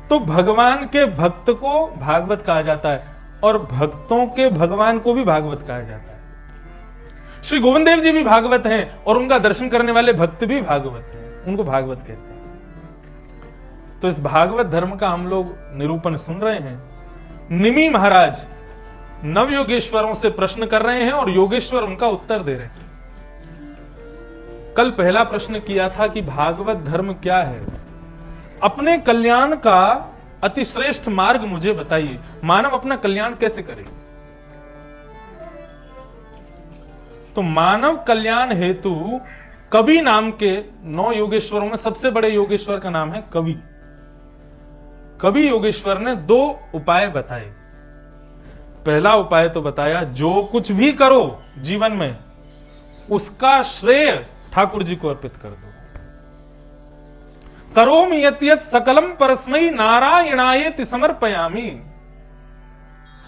Speaker 1: तो भगवान के भक्त को भागवत कहा जाता है और भक्तों के भगवान को भी भागवत कहा जाता है। श्री गोविंद देव जी भी भागवत हैं और उनका दर्शन करने वाले भक्त भी भागवत हैं, उनको भागवत कहते हैं। तो इस भागवत धर्म का हम लोग निरूपण सुन रहे हैं। निमि महाराज नव योगेश्वरों से प्रश्न कर रहे हैं और योगेश्वर उनका उत्तर दे रहे हैं। कल पहला प्रश्न किया था कि भागवत धर्म क्या है, अपने कल्याण का अतिश्रेष्ठ मार्ग मुझे बताइए, मानव अपना कल्याण कैसे करे। तो मानव कल्याण हेतु कवि नाम के 9 योगेश्वरों में सबसे बड़े योगेश्वर का नाम है कवि। कवि योगेश्वर ने 2 उपाय बताए। पहला उपाय तो बताया, जो कुछ भी करो जीवन में उसका श्रेय ठाकुर जी को अर्पित कर दो। करोमि यत् यत् सकलम परस्मै नारायणायेति समर्पयामि।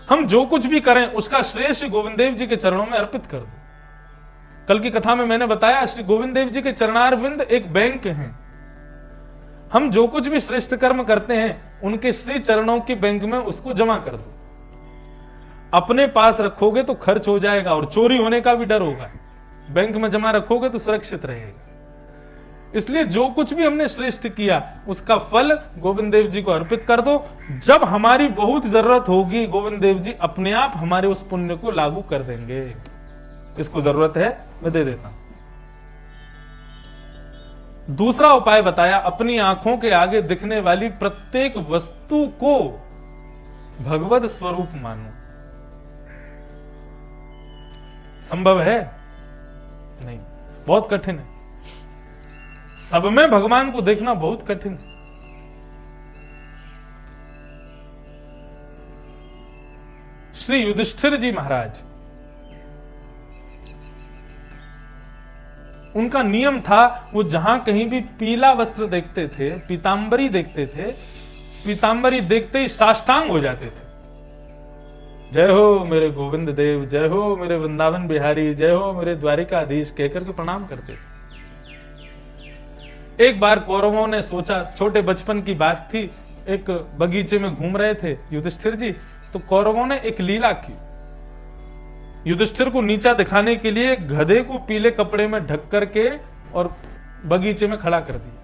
Speaker 1: हम जो कुछ भी करें उसका श्रेय श्री गोविंद देव जी के चरणों में अर्पित कर दो। कल की कथा में मैंने बताया, श्री गोविंद देव जी के चरणारविंद एक बैंक हैं। हम जो कुछ भी श्रेष्ठ कर्म करते हैं उनके श्री चरणों के बैंक में उसको जमा कर दो। अपने पास रखोगे तो खर्च हो जाएगा और चोरी होने का भी डर होगा, बैंक में जमा रखोगे तो सुरक्षित रहेगा। इसलिए जो कुछ भी हमने श्रेष्ठ किया उसका फल गोविंद देव जी को अर्पित कर दो। जब हमारी बहुत जरूरत होगी गोविंद देव जी अपने आप हमारे उस पुण्य को लागू कर देंगे। इसको जरूरत है मैं दे देता हूं। दूसरा उपाय बताया, अपनी आंखों के आगे दिखने वाली प्रत्येक वस्तु को भगवत स्वरूप मानो। संभव है? नहीं, बहुत कठिन है। सब में भगवान को देखना बहुत कठिन है। श्री युधिष्ठिर जी महाराज, उनका नियम था, वो जहां कहीं भी पीला वस्त्र देखते थे, पीतांबरी देखते थे, पीतांबरी देखते ही साष्टांग हो जाते थे। जय हो मेरे गोविंद देव, जय हो मेरे वृंदावन बिहारी, जय हो मेरे द्वारिकाधीश कहकर के प्रणाम करते थे। एक बार कौरवों ने सोचा, छोटे बचपन की बात थी, एक बगीचे में घूम रहे थे युधिष्ठिर जी, तो कौरवों ने एक लीला की। युधिष्ठिर को नीचा दिखाने के लिए गधे को पीले कपड़े में ढक करके और बगीचे में खड़ा कर दिया।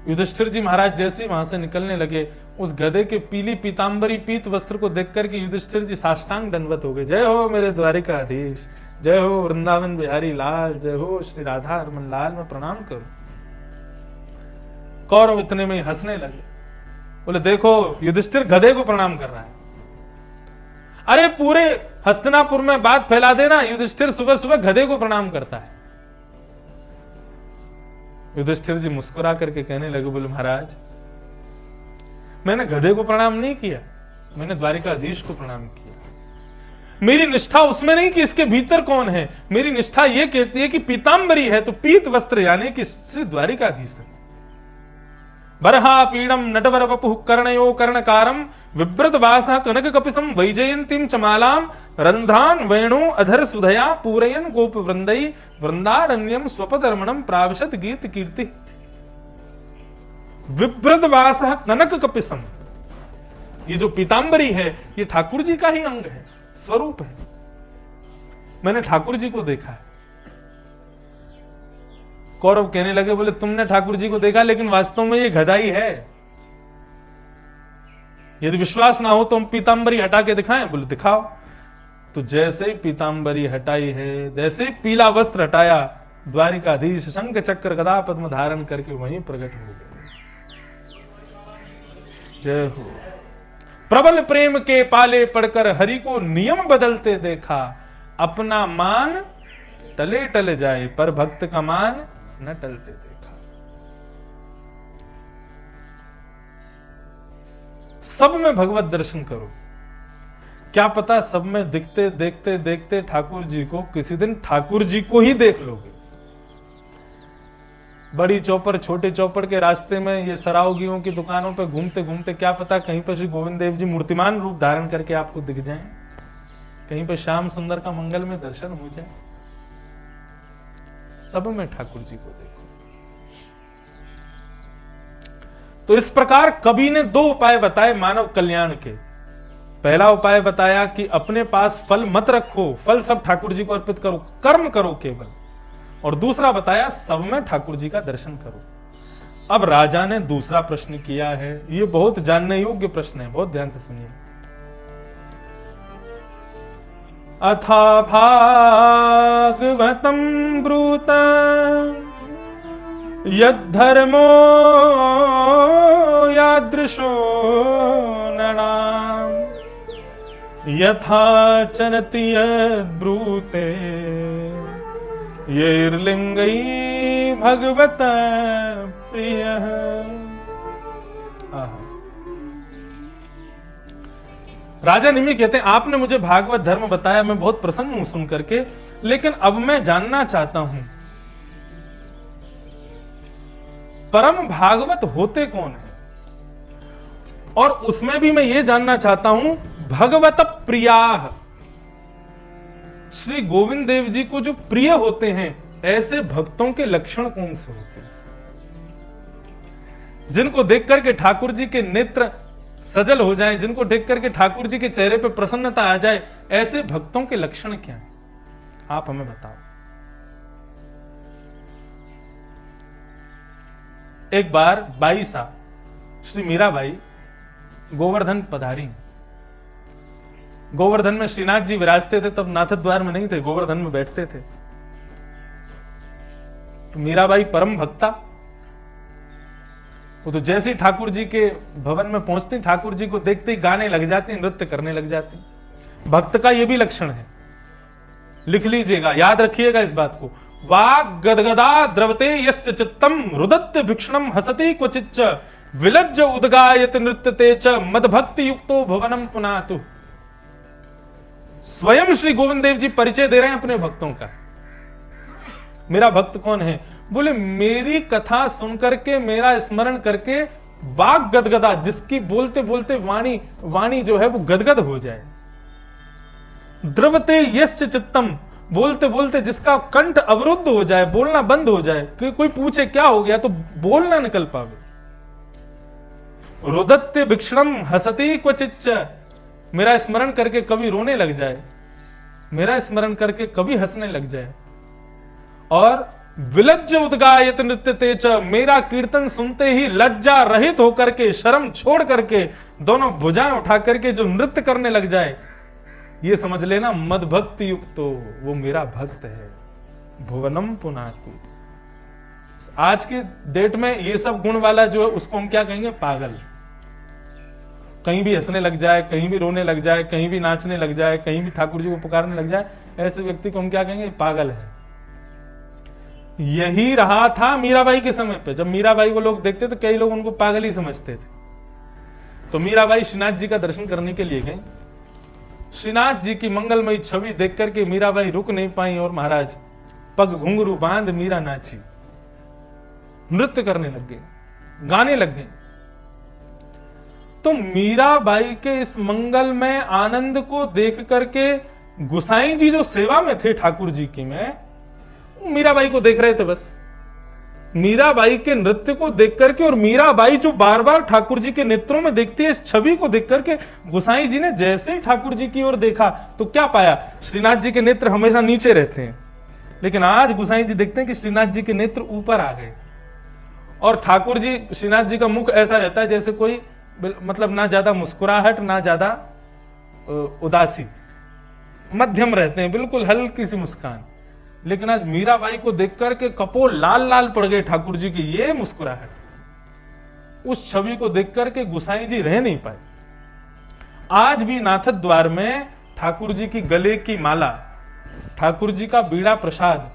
Speaker 1: युधिष्ठिर जी महाराज जैसे ही वहां से निकलने लगे, उस गधे के पीली पीतांबरी पीत वस्त्र को देख करके युधिष्ठिर जी साष्टांग दंडवत हो गए। जय हो मेरे द्वारिकाधीश, जय हो वृंदावन बिहारी लाल, जय हो श्री राधा रमन लाल, मैं प्रणाम करूं। कौरव इतने में हंसने लगे। बोले देखो युधिष्ठिर गधे को प्रणाम कर रहा है। अरे पूरे हस्तिनापुर में बात फैला देना, युधिष्ठिर सुबह सुबह गधे को प्रणाम करता है। युधिष्ठिर जी मुस्कुरा करके कहने लगे, बोले महाराज मैंने गधे को प्रणाम नहीं किया, मैंने द्वारिकाधीश को प्रणाम किया। मेरी निष्ठा उसमें नहीं कि इसके भीतर कौन है, मेरी निष्ठा यह कहती है कि पीतांबरी है तो पीत वस्त्र यानी कि श्री द्वारिकाधीश है। बरहा पीड़म नटवर वपुः कर्णयो कर्णकारम विव्रत वासः कनक कपिसम वैजयंतीम चमालाम रंध्रान वेणु अधर सुधया पूरयन गोप वृंदई वृंदारण्यम स्वपदर्मणम प्राविशत गीत कीर्ति। विव्रत वासः कनक कपिसम, ये जो पीतांबरी है ये ठाकुर जी का ही अंग है, स्वरूप है। मैंने ठाकुर जी को देखा है। कौरव कहने लगे, बोले तुमने ठाकुर जी को देखा लेकिन वास्तव में ये गधा ही है। यदि विश्वास ना हो तो हम पीतांबरी हटा के दिखाएं। बोले दिखाओ। तो जैसे ही पीतांबरी हटाई है, जैसे ही पीला वस्त्र हटाया, द्वारिकाधीश शंख चक्र गदा पद्म धारण करके वहीं प्रकट हो गए। जय हो। प्रबल प्रेम के पाले पड़कर हरि को नियम बदलते देखा, अपना मान टले टले जाए पर भक्त का मान न टलते देखा। सब में भगवत दर्शन करो, क्या पता सब में दिखते देखते देखते ठाकुर जी को किसी दिन ठाकुर जी को ही देख लोगे। बड़ी चौपड़ छोटे चौपड़ के रास्ते में ये सरावगियों की दुकानों पे घूमते घूमते क्या पता कहीं पर श्री गोविंद देव जी मूर्तिमान रूप धारण करके आपको दिख जाएं, कहीं पर श्याम सुंदर का मंगल में दर्शन हो जाए। सब में ठाकुर जी को देखो। तो इस प्रकार कवि ने दो उपाय बताए मानव कल्याण के। पहला उपाय बताया कि अपने पास फल मत रखो, फल सब ठाकुर जी को अर्पित करो, कर्म करो केवल। और दूसरा बताया सब में ठाकुर जी का दर्शन करो। अब राजा ने दूसरा प्रश्न किया है, ये बहुत जानने योग्य प्रश्न है, बहुत ध्यान से सुनिए। अथा भागवतम ब्रूत यद्धर्मो यादृशो नृणाम् यथा चरति यद्ब्रूते यैर्लिंगै भगवत प्रियः। राजा निमि कहते हैं, आपने मुझे भागवत धर्म बताया, मैं बहुत प्रसन्न हूं सुन करके, लेकिन अब मैं जानना चाहता हूं परम भागवत होते कौन है, और उसमें भी मैं ये जानना चाहता हूं भगवत प्रियाः, श्री गोविंद देव जी को जो प्रिय होते हैं ऐसे भक्तों के लक्षण कौन से होते हैं, जिनको देख करके ठाकुर जी के नेत्र सजल हो जाएं, जिनको देख करके ठाकुर जी के चेहरे पे प्रसन्नता आ जाए, ऐसे भक्तों के लक्षण क्या हैं, आप हमें बताओ। एक बार बाई साहब श्री मीराबाई गोवर्धन पधारी। गोवर्धन में श्रीनाथ जी विराजते थे, तब नाथ द्वार में नहीं थे, गोवर्धन में बैठते थे। तो मीराबाई परम भक्ता, वो तो जैसे ही ठाकुर जी के भवन में पहुंचती, ठाकुर जी को देखते ही गाने लग जाती, नृत्य करने लग जाती। भक्त का यह भी लक्षण है, लिख लीजिएगा, याद रखिएगा इस बात को। वाग गदगदा द्रवते यस्य चित्तम रुदत्य भिक्षणम हसति क्वचिच्च विलज्ज उद्गायत नृत्यते च मदभक्ति युक्तो भवनम पुनातु। स्वयं श्री गोविंद देव जी परिचय दे रहे हैं अपने भक्तों का। मेरा भक्त कौन है? बोले मेरी कथा सुनकर के, मेरा स्मरण करके वाग गदगदा, जिसकी बोलते बोलते वाणी जो है वो गदगद हो जाए। द्रवते यस्य चित्तम, बोलते बोलते जिसका कंठ अवरुद्ध हो जाए, बोलना बंद हो जाए, कि कोई पूछे क्या हो गया तो बोलना निकल पावे। रुदत्य भिक्षणम हसति क्वचिच्च, मेरा स्मरण करके कभी रोने लग जाए, मेरा स्मरण करके कभी हंसने लग जाए। और विलज्ज उद्गायत नृत्यते च, मेरा कीर्तन सुनते ही लज्जा रहित होकर के, शर्म छोड़ करके, दोनों भुजाएं उठा करके जो नृत्य करने लग जाए, ये समझ लेना मद भक्ति युक्तो, वो मेरा भक्त है। भुवनम पुनातु। आज के डेट में ये सब गुण वाला जो है उसको हम क्या कहेंगे? पागल। कहीं भी हंसने लग जाए, कहीं भी रोने लग जाए, कहीं भी नाचने लग जाए, कहीं भी ठाकुर जी को पुकारने लग जाए, ऐसे व्यक्ति को हम क्या कहेंगे? पागल है। यही रहा था मीराबाई के समय पे। जब मीराबाई को लोग देखते तो कई लोग उनको पागल ही समझते थे। तो मीराबाई श्रीनाथ जी का दर्शन करने के लिए गई। श्रीनाथ जी की मंगलमयी छवि देख करके मीराबाई रुक नहीं पाई और महाराज पग घुंघरू बांध मीरा नाची, नृत्य करने लग गए, गाने लग गए। तो मीराबाई के इस मंगलमय आनंद को देख करके गुसाई जी जो सेवा में थे ठाकुर जी की में, मीराबाई को देख रहे थे बस। मीराबाई के नृत्य को देख करके, और मीराबाई जो बार बार ठाकुर जी के नेत्रों में देखती है, इस छवि को देख करके गुसाई जी ने जैसे ही ठाकुर जी की ओर देखा तो क्या पाया? श्रीनाथ जी के नेत्र हमेशा नीचे रहते हैं, लेकिन आज गुसाई जी देखते हैं कि श्रीनाथ जी के नेत्र ऊपर आ गए। और ठाकुर जी, श्रीनाथ जी का मुख ऐसा रहता है जैसे कोई, मतलब ना ज्यादा मुस्कुराहट ना ज्यादा उदासी, मध्यम रहते हैं, बिल्कुल हल्की सी मुस्कान। लेकिन आज मीराबाई को देख करके कपोल लाल लाल पड़ गए ठाकुर जी की ये मुस्कुराहट। उस छवि को देख करके गुसाई जी रह नहीं पाए। आज भी नाथद द्वार में ठाकुर जी की गले की माला, ठाकुर जी का बीड़ा प्रसाद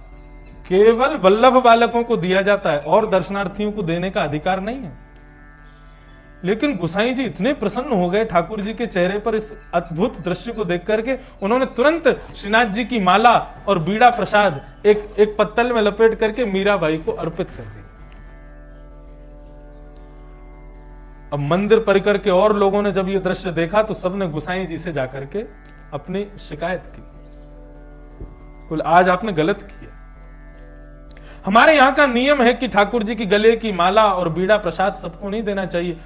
Speaker 1: केवल वल्लभ बालकों को दिया जाता है और दर्शनार्थियों को देने का अधिकार नहीं है। लेकिन गुसाई जी इतने प्रसन्न हो गए ठाकुर जी के चेहरे पर इस अद्भुत दृश्य को देख करके, उन्होंने तुरंत श्रीनाथ जी की माला और बीड़ा प्रसाद एक पत्तल में लपेट करके मीराबाई को अर्पित कर दिया। अब मंदिर परिकर के और लोगों ने जब ये दृश्य देखा तो सबने गुसाई जी से जाकर के अपनी शिकायत की, बोले आज आपने गलत किया। हमारे यहां का नियम है कि ठाकुर जी की गले की माला और बीड़ा प्रसाद सबको नहीं देना चाहिए।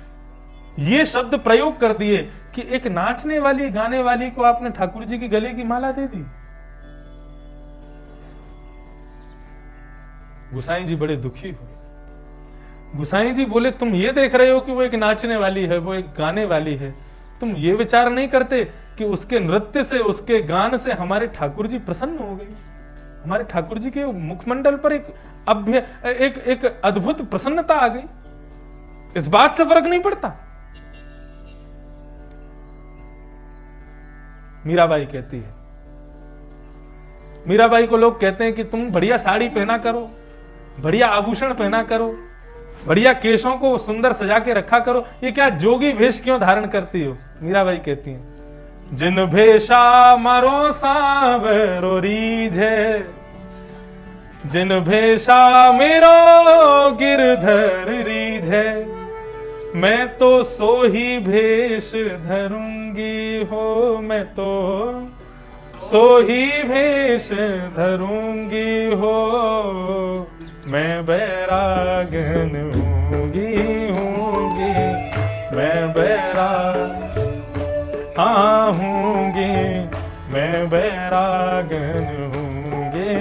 Speaker 1: ये शब्द प्रयोग कर दिए कि एक नाचने वाली गाने वाली को आपने ठाकुर जी की गले की माला दे दी। गुसाई जी बड़े दुखी हुए। गुसाई जी बोले तुम ये देख रहे हो कि वो एक नाचने वाली है, वो एक गाने वाली है, तुम ये विचार नहीं करते कि उसके नृत्य से, उसके गान से हमारे ठाकुर जी प्रसन्न हो गए। हमारे ठाकुर जी के मुखमंडल पर एक अद्भुत प्रसन्नता आ गई। इस बात से फर्क नहीं पड़ता। मीराबाई कहती है, मीराबाई को लोग कहते हैं कि तुम बढ़िया साड़ी पहना करो, बढ़िया आभूषण पहना करो, बढ़िया केशों को सुंदर सजा के रखा करो, ये क्या जोगी भेष क्यों धारण करती हो? मीराबाई कहती हैं, जिन भेषा मारो सांवरो रीझे, जिन भेषा मेरो गिरधर रीझे, मैं तो सो ही भेष धरूंगी हो, मैं तो सो ही भेष धरूंगी हो, मैं बैरागन हूंगी, मैं बैराग हूंगी, मैं बैरागन हूंगी।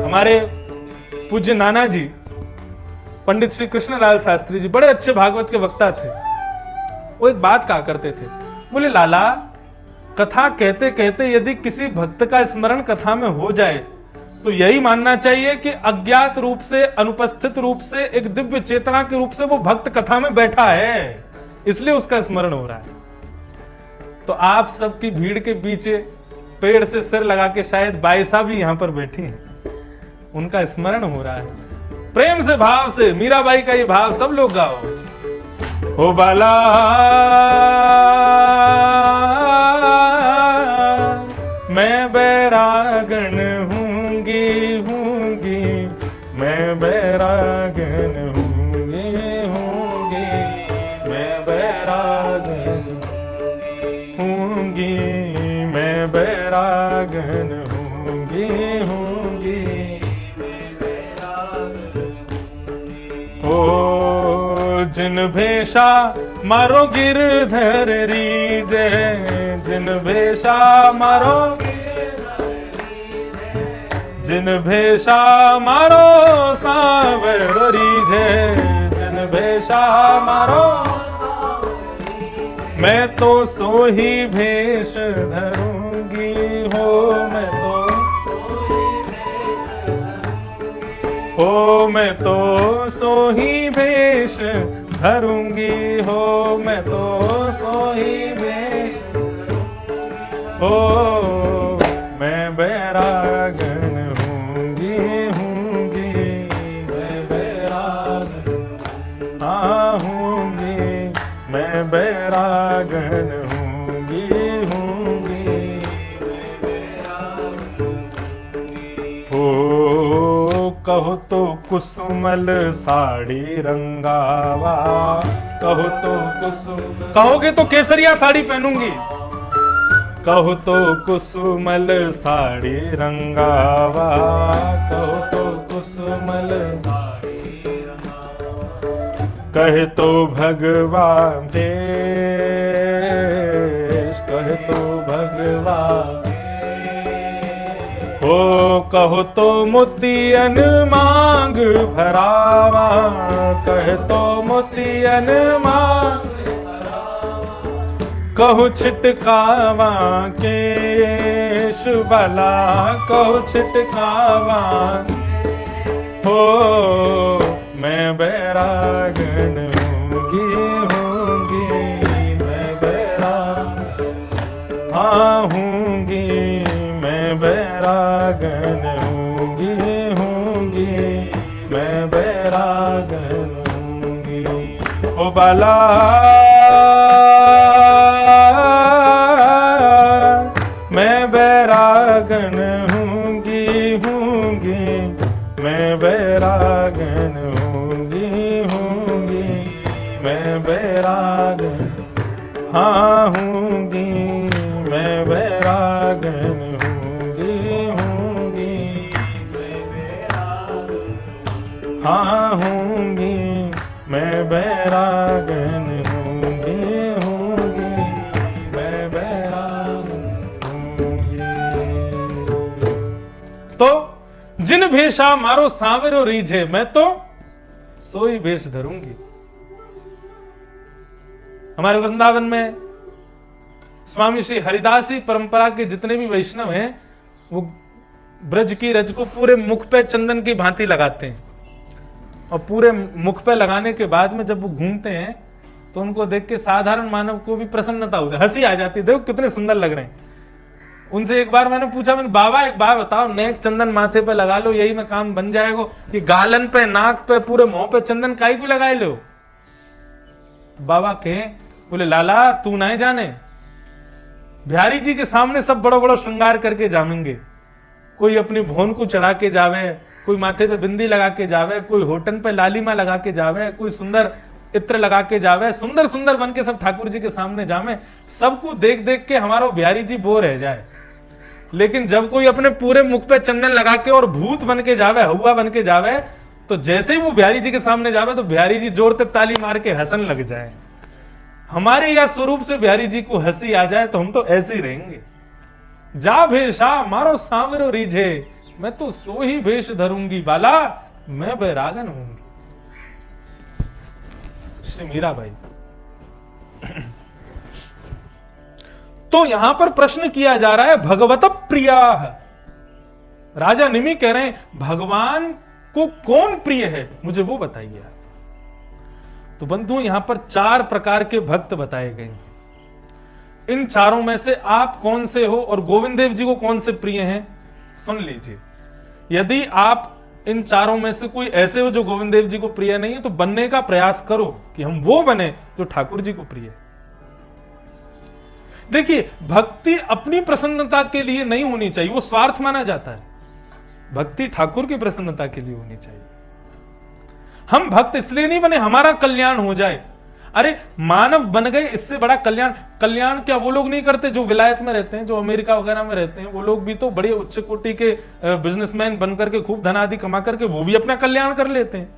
Speaker 1: हमारे पूज्य नाना जी पंडित श्री कृष्णलाल शास्त्री जी बड़े अच्छे भागवत के वक्ता थे। वो एक बात कहा करते थे, बोले लाला, कथा कहते कहते यदि किसी भक्त का स्मरण कथा में हो जाए तो यही मानना चाहिए कि अज्ञात रूप से, अनुपस्थित रूप से, एक दिव्य चेतना के रूप से वो भक्त कथा में बैठा है, इसलिए उसका स्मरण हो रहा है। तो आप सबकी भीड़ के पीछे पेड़ से सिर लगा के शायद बाई साहब भी यहां पर बैठी हैं, उनका स्मरण हो रहा है। प्रेम से, भाव से, मीराबाई का ये भाव सब लोग गाओ। हो बाला मैं बैरागन हूंगी, मैं बैरागन हूंगी, मैं बैरागन हूंगी, मैं बैरागन हूंगी। ओ जिन भेषा मारो गिरधर रीझे, जिन भेषा मारो, जिन भेषा मारो सांवरो रीझे, जिन भेषा मारो, मैं तो सो ही भेष धरूंगी हो, मैं तो हो, मैं तो सो ही भेष धरूंगी हो, मैं तो सोई भेष हो, मैं बैरागन हूंगी, मैं बैरागन हूंगी, मैं बैरागन हूंगी, हो कहो तो कुसुमल साड़ी रंगावा, कहो तो कुसुम, कहोगे तो केसरिया साड़ी पहनूंगी, कहो तो कुसुमल साड़ी रंगावा, कहो तो कुसुमल साड़ी रंगावा, कहे तो भगवान देश, कहे तो भगवान हो, कहो तो मोतियन मांग भरावा, कहे तो मोतियन मांग, कहो छिटकावा केश बला, कहो छिटकावा हो, मैं बैरागन हूंगी, मैं बैरागन हूंगी, मैं बैरागन हूंगी, मैं बैरागन हूंगी, ओ बाला मैं बैरागन हूंगी, मैं बैरागन हूंगी, मैं बैरागन हाँ हूंगी, मैं बैरागन हूंगी, मैं बैरागन हाँ हूंगी, मैं बैरागन हूंगी, मैं बैरागन हूंगी। तो जिन भेषा मारो सांवरो रीझे, मैं तो सोई भेष धरूंगी। हमारे वृंदावन में स्वामी श्री हरिदास जी परंपरा के जितने भी वैष्णव हैं वो ब्रज की रज को पूरे मुख पे चंदन की भांति लगाते हैं, और पूरे मुख पे लगाने के बाद में जब वो घूमते हैं तो उनको देख के साधारण मानव को भी प्रसन्नता होती है, हंसी आ जाती है, देखो कितने सुंदर लग रहे हैं। उनसे एक बार मैंने पूछा, मैंने बाबा एक बात बताओ, नेक चंदन माथे पे लगा लो यही में काम बन जाएगा, कि गालन पे नाक पे पूरे मुंह पे चंदन काई को लगाए लो? बाबा कहे, बोले लाला तू नहीं जाने, बिहारी जी के सामने सब बड़ा बड़ा श्रृंगार करके जामेंगे, कोई अपनी भोन को चढ़ा के जावे, कोई माथे पे बिंदी लगा के जावे, कोई होटन पे लालिमा लगा के जावे, कोई सुंदर इत्र लगा के जावे, सुंदर सुंदर बन के सब ठाकुर जी के सामने जावे, सबको देख देख के हमारा बिहारी जी बोर रह जाए। लेकिन जब कोई अपने पूरे मुख पे चंदन लगा के और भूत बन के जावे, हुआ बन के जावे, तो जैसे ही वो बिहारी जी के सामने जावे तो बिहारी जी जोर तक ताली मार के हंसन लग जाए। हमारे या स्वरूप से बिहारी जी को हंसी आ जाए तो हम तो ऐसे ही रहेंगे। जा भेषा मारो सांवरो रीझे, मैं तो सो ही भेष धरूंगी, बाला मैं बैरागन हूंगी। श्री मीराबाई। तो यहां पर प्रश्न किया जा रहा है, भगवत प्रिया। राजा निमि कह रहे हैं भगवान को कौन प्रिय है, मुझे वो बताइए। तो बंधु यहां पर 4 प्रकार के भक्त बताए गए हैं। इन चारों में से आप कौन से हो और गोविंद देव जी को कौन से प्रिय हैं, सुन लीजिए। यदि आप इन चारों में से कोई ऐसे हो जो गोविंद देव जी को प्रिय नहीं है, तो बनने का प्रयास करो कि हम वो बने जो ठाकुर जी को प्रिय है। देखिए, भक्ति अपनी प्रसन्नता के लिए नहीं होनी चाहिए, वो स्वार्थ माना जाता है। भक्ति ठाकुर की प्रसन्नता के लिए होनी चाहिए। हम भक्त इसलिए नहीं बने हमारा कल्याण हो जाए। अरे मानव बन गए, इससे बड़ा कल्याण क्या वो लोग नहीं करते जो विलायत में रहते हैं, जो अमेरिका वगैरह में रहते हैं? वो लोग भी तो बड़े उच्च कोटि के बिजनेसमैन बनकर के खूब धन आदि कमा करके वो भी अपना कल्याण कर लेते हैं।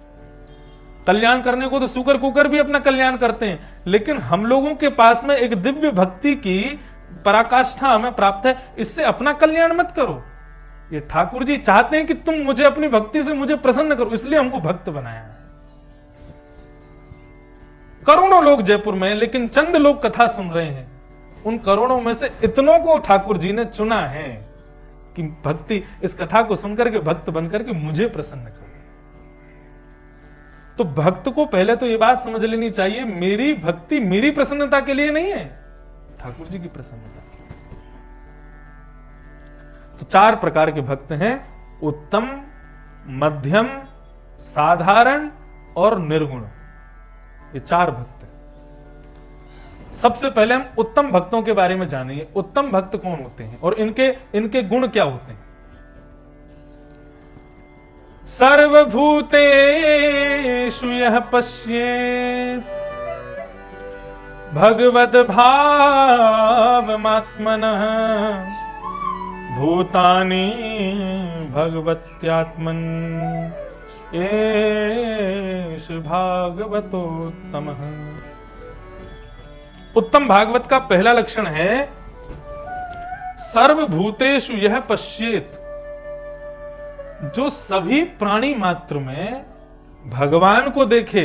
Speaker 1: कल्याण करने को तो सुकर कुकर भी अपना कल्याण करते हैं, लेकिन हम लोगों के पास में एक दिव्य भक्ति की पराकाष्ठा हमें प्राप्त है, इससे अपना कल्याण मत करो। ये ठाकुर जी चाहते हैं कि तुम मुझे अपनी भक्ति से मुझे प्रसन्न करो, इसलिए हमको भक्त बनाया है। करोड़ों लोग जयपुर में, लेकिन चंद लोग कथा सुन रहे हैं। उन करोड़ों में से इतनों को ठाकुर जी ने चुना है कि भक्ति, इस कथा को सुनकर के भक्त बनकर के मुझे प्रसन्न करो। तो भक्त को पहले तो ये बात समझ लेनी चाहिए, मेरी भक्ति मेरी प्रसन्नता के लिए नहीं है, ठाकुर जी की प्रसन्नता के लिए। तो 4 प्रकार के भक्त हैं, उत्तम, मध्यम, साधारण और निर्गुण। ये 4 भक्त हैं। सबसे पहले हम उत्तम भक्तों के बारे में जानेंगे। उत्तम भक्त कौन होते हैं और इनके गुण क्या होते हैं। सर्वभूतेषु यः पश्येत् भगवद्भावमात्मनः भूतानि भगवत्यात्मन् एष भागवतोत्तमः। उत्तम भागवत का पहला लक्षण है सर्वभूतेषु यः पश्येत्, जो सभी प्राणी मात्र में भगवान को देखे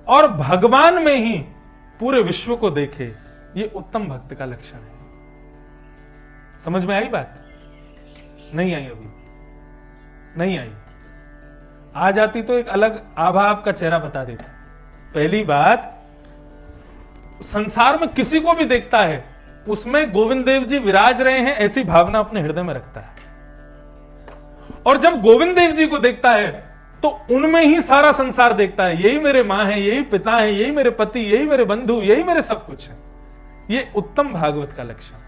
Speaker 1: और भगवान में ही पूरे विश्व को देखे, ये उत्तम भक्त का लक्षण है। समझ में आई बात? नहीं आई? अभी नहीं आई। आ जाती तो एक अलग आभा आपका चेहरा बता देता। पहली बात, संसार में किसी को भी देखता है उसमें गोविंद देव जी विराज रहे हैं ऐसी भावना अपने हृदय में रखता है, और जब गोविंद देव जी को देखता है तो उनमें ही सारा संसार देखता है। यही मेरे मां है, यही पिता है, यही मेरे पति, यही मेरे बंधु, यही मेरे सब कुछ है। ये उत्तम भागवत का लक्षण है।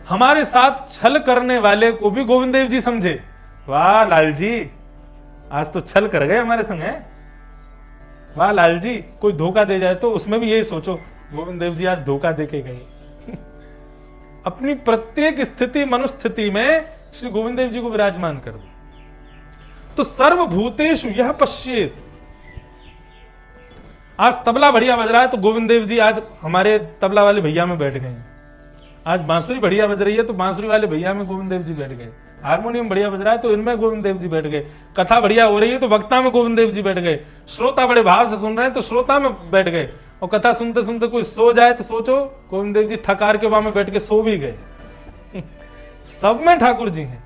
Speaker 1: हमारे साथ छल करने वाले को भी गोविंद देव जी समझे, वाह लाल जी आज तो छल कर गए हमारे संग, है वाह लाल जी। कोई धोखा दे जाए तो उसमें भी यही सोचो, गोविंद देव जी आज धोखा दे के गए। अपनी प्रत्येक स्थिति मनुस्थिति में श्री गोविंद देव जी को विराजमान कर दो। तो सर्वभूतेषु यः पश्येत्। आज तबला बढ़िया बज रहा है तो गोविंद देव जी आज हमारे तबला वाले भैया में बैठ गए। आज बांसुरी बढ़िया बज रही है तो बांसुरी वाले भैया में गोविंद देव जी बैठ गए। हारमोनियम बढ़िया बज रहा है तो इनमें गोविंद देव जी बैठ गए। कथा बढ़िया हो रही है तो वक्ता में गोविंद देव जी बैठ गए। श्रोता बड़े भाव से सुन रहे हैं तो श्रोता में बैठ गए। और कथा सुनते सुनते कोई सो जाए तो सोचो गोविंद देव जी थकार के वहां में बैठ के सो भी गए। सब में ठाकुर जी हैं।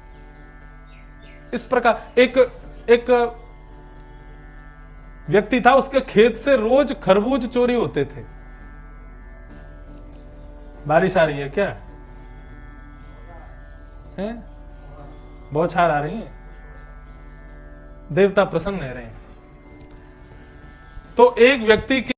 Speaker 1: इस प्रकार एक व्यक्ति था, उसके खेत से रोज खरबूज चोरी होते थे। बारिश आ रही है क्या? है? बौछार आ रही है, देवता प्रसन्न रह रहे हैं। तो एक व्यक्ति